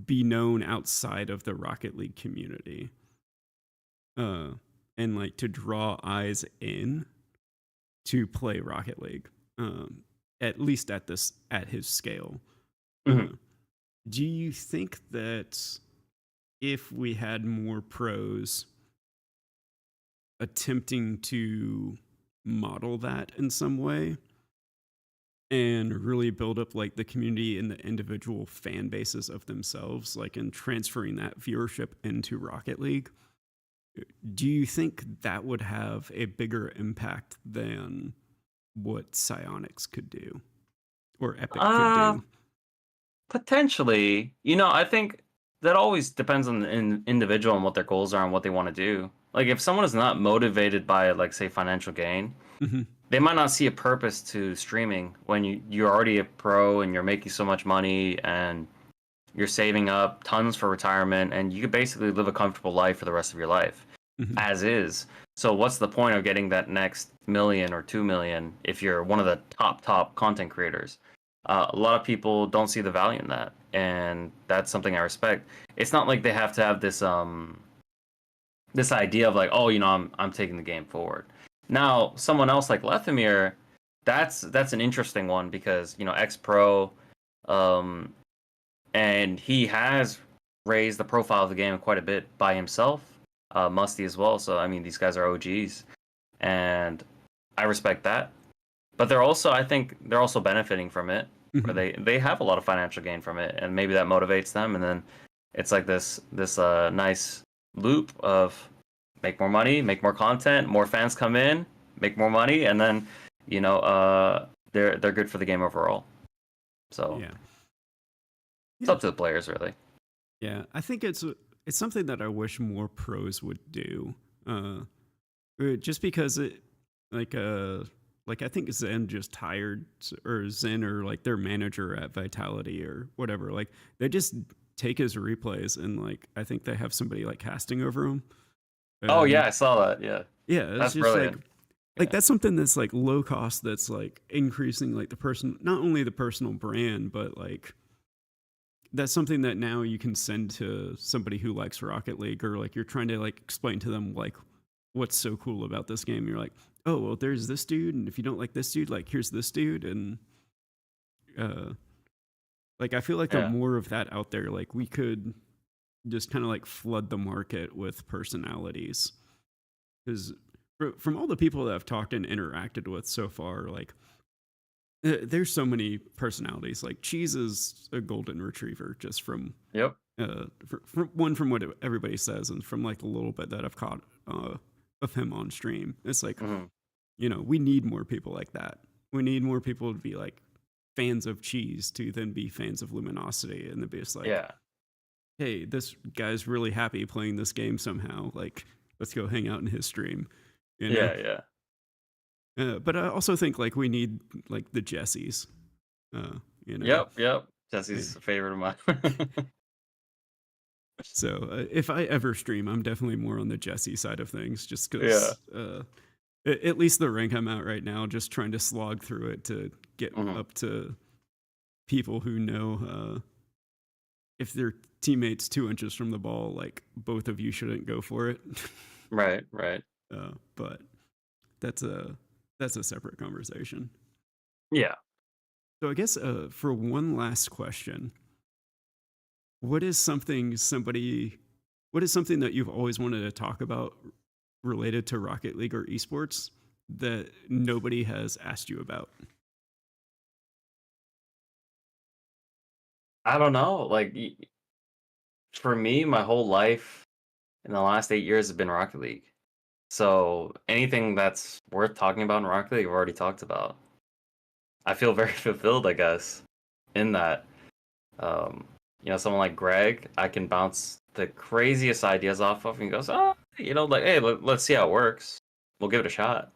[SPEAKER 1] be known outside of the Rocket League community, and like to draw eyes in to play Rocket League, at least at his scale. Do you think that if we had more pros attempting to model that in some way and really build up like the community and the individual fan bases of themselves, like in transferring that viewership into Rocket League, do you think that would have a bigger impact than what Psyonix could do or Epic could do?
[SPEAKER 2] Potentially. I think that always depends on the individual and what their goals are and what they want to do. Like, if someone is not motivated by, like, say, financial gain, they might not see a purpose to streaming when you're already a pro and you're making so much money and you're saving up tons for retirement, and you could basically live a comfortable life for the rest of your life as is. So what's the point of getting that next million or 2 million if you're one of the top content creators? A lot of people don't see the value in that, and that's something I respect. It's not like they have to have this this idea of like, oh, I'm taking the game forward. Now, someone else like Lethemir, that's an interesting one because ex-pro, and he has raised the profile of the game quite a bit by himself. Musty as well. So I mean, these guys are OGs, and I respect that. But I think they're also benefiting from it, where they have a lot of financial gain from it, and maybe that motivates them. And then it's like this nice loop of make more money, make more content, more fans come in, make more money, and then they're good for the game overall. So it's up to the players, really.
[SPEAKER 1] Yeah, I think it's something that I wish more pros would do. Just because it like I think Zen just hired, or Zen or like their manager at Vitality or whatever, like they just take his replays and like I think they have somebody like casting over him.
[SPEAKER 2] Oh yeah, I saw that. Yeah,
[SPEAKER 1] it's
[SPEAKER 2] that's
[SPEAKER 1] just
[SPEAKER 2] brilliant.
[SPEAKER 1] Like that's something that's like low cost, that's like increasing like not only the personal brand, but like that's something that now you can send to somebody who likes Rocket League, or like you're trying to like explain to them like what's so cool about this game. You're like, oh, well, there's this dude, and if you don't like this dude, like here's this dude. And like I feel like the more of that out there, like we could just kind of like flood the market with personalities. Because from all the people that I've talked and interacted with so far, like there's so many personalities. Like Cheese is a golden retriever, just from from what everybody says, and from like a little bit that I've caught of him on stream. It's like we need more people like that. We need more people to be like fans of Cheese to then be fans of Luminosity, and then be just like, hey, this guy's really happy playing this game somehow. Like, let's go hang out in his stream. But I also think like we need like the Jessies.
[SPEAKER 2] Yep. Jesse's a favorite of mine.
[SPEAKER 1] So if I ever stream, I'm definitely more on the Jesse side of things, just because at least the rank I'm at right now, just trying to slog through it to get up to people who know if their teammate's 2 inches from the ball, like both of you shouldn't go for it.
[SPEAKER 2] Right, right.
[SPEAKER 1] But that's a separate conversation.
[SPEAKER 2] Yeah.
[SPEAKER 1] So I guess for one last question, what is something that you've always wanted to talk about related to Rocket League or esports that nobody has asked you about?
[SPEAKER 2] I don't know. Like for me, my whole life in the last 8 years has been Rocket League. So anything that's worth talking about in Rocket League, I've already talked about. I feel very fulfilled, I guess, in that. Um, someone like Greg, I can bounce the craziest ideas off of, and he goes, "Oh, like, hey, let's see how it works. We'll give it a shot."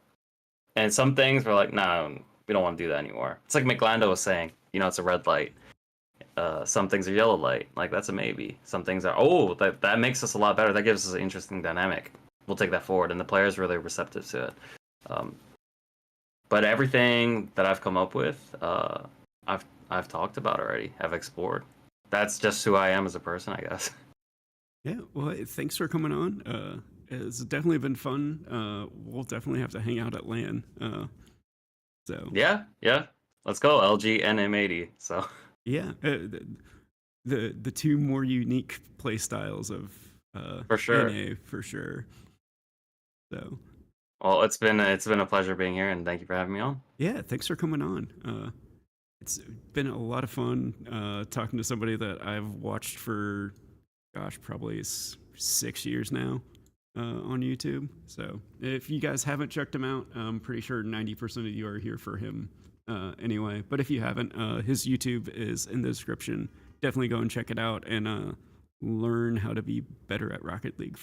[SPEAKER 2] And some things we're like, "Nah, we don't want to do that anymore." It's like McLando was saying, it's a red light. Some things are yellow light. Like that's a maybe. Some things are, that makes us a lot better. That gives us an interesting dynamic. We'll take that forward, and the player's really receptive to it. But everything that I've come up with, I've talked about already. I've explored. That's just who I am as a person, I guess.
[SPEAKER 1] Yeah, well, thanks for coming on. It's definitely been fun. We'll definitely have to hang out at LAN. So
[SPEAKER 2] Yeah. Let's go LG and M80. So
[SPEAKER 1] yeah, the two more unique play styles of
[SPEAKER 2] for sure.
[SPEAKER 1] NA for sure. So
[SPEAKER 2] Well, it's been a pleasure being here, and thank you for having me on.
[SPEAKER 1] yeah, thanks for coming on. It's been a lot of fun talking to somebody that I've watched for, gosh, probably 6 years now on YouTube. So if you guys haven't checked him out, I'm pretty sure 90% of you are here for him anyway. But if you haven't, his YouTube is in the description. Definitely go and check it out and learn how to be better at Rocket League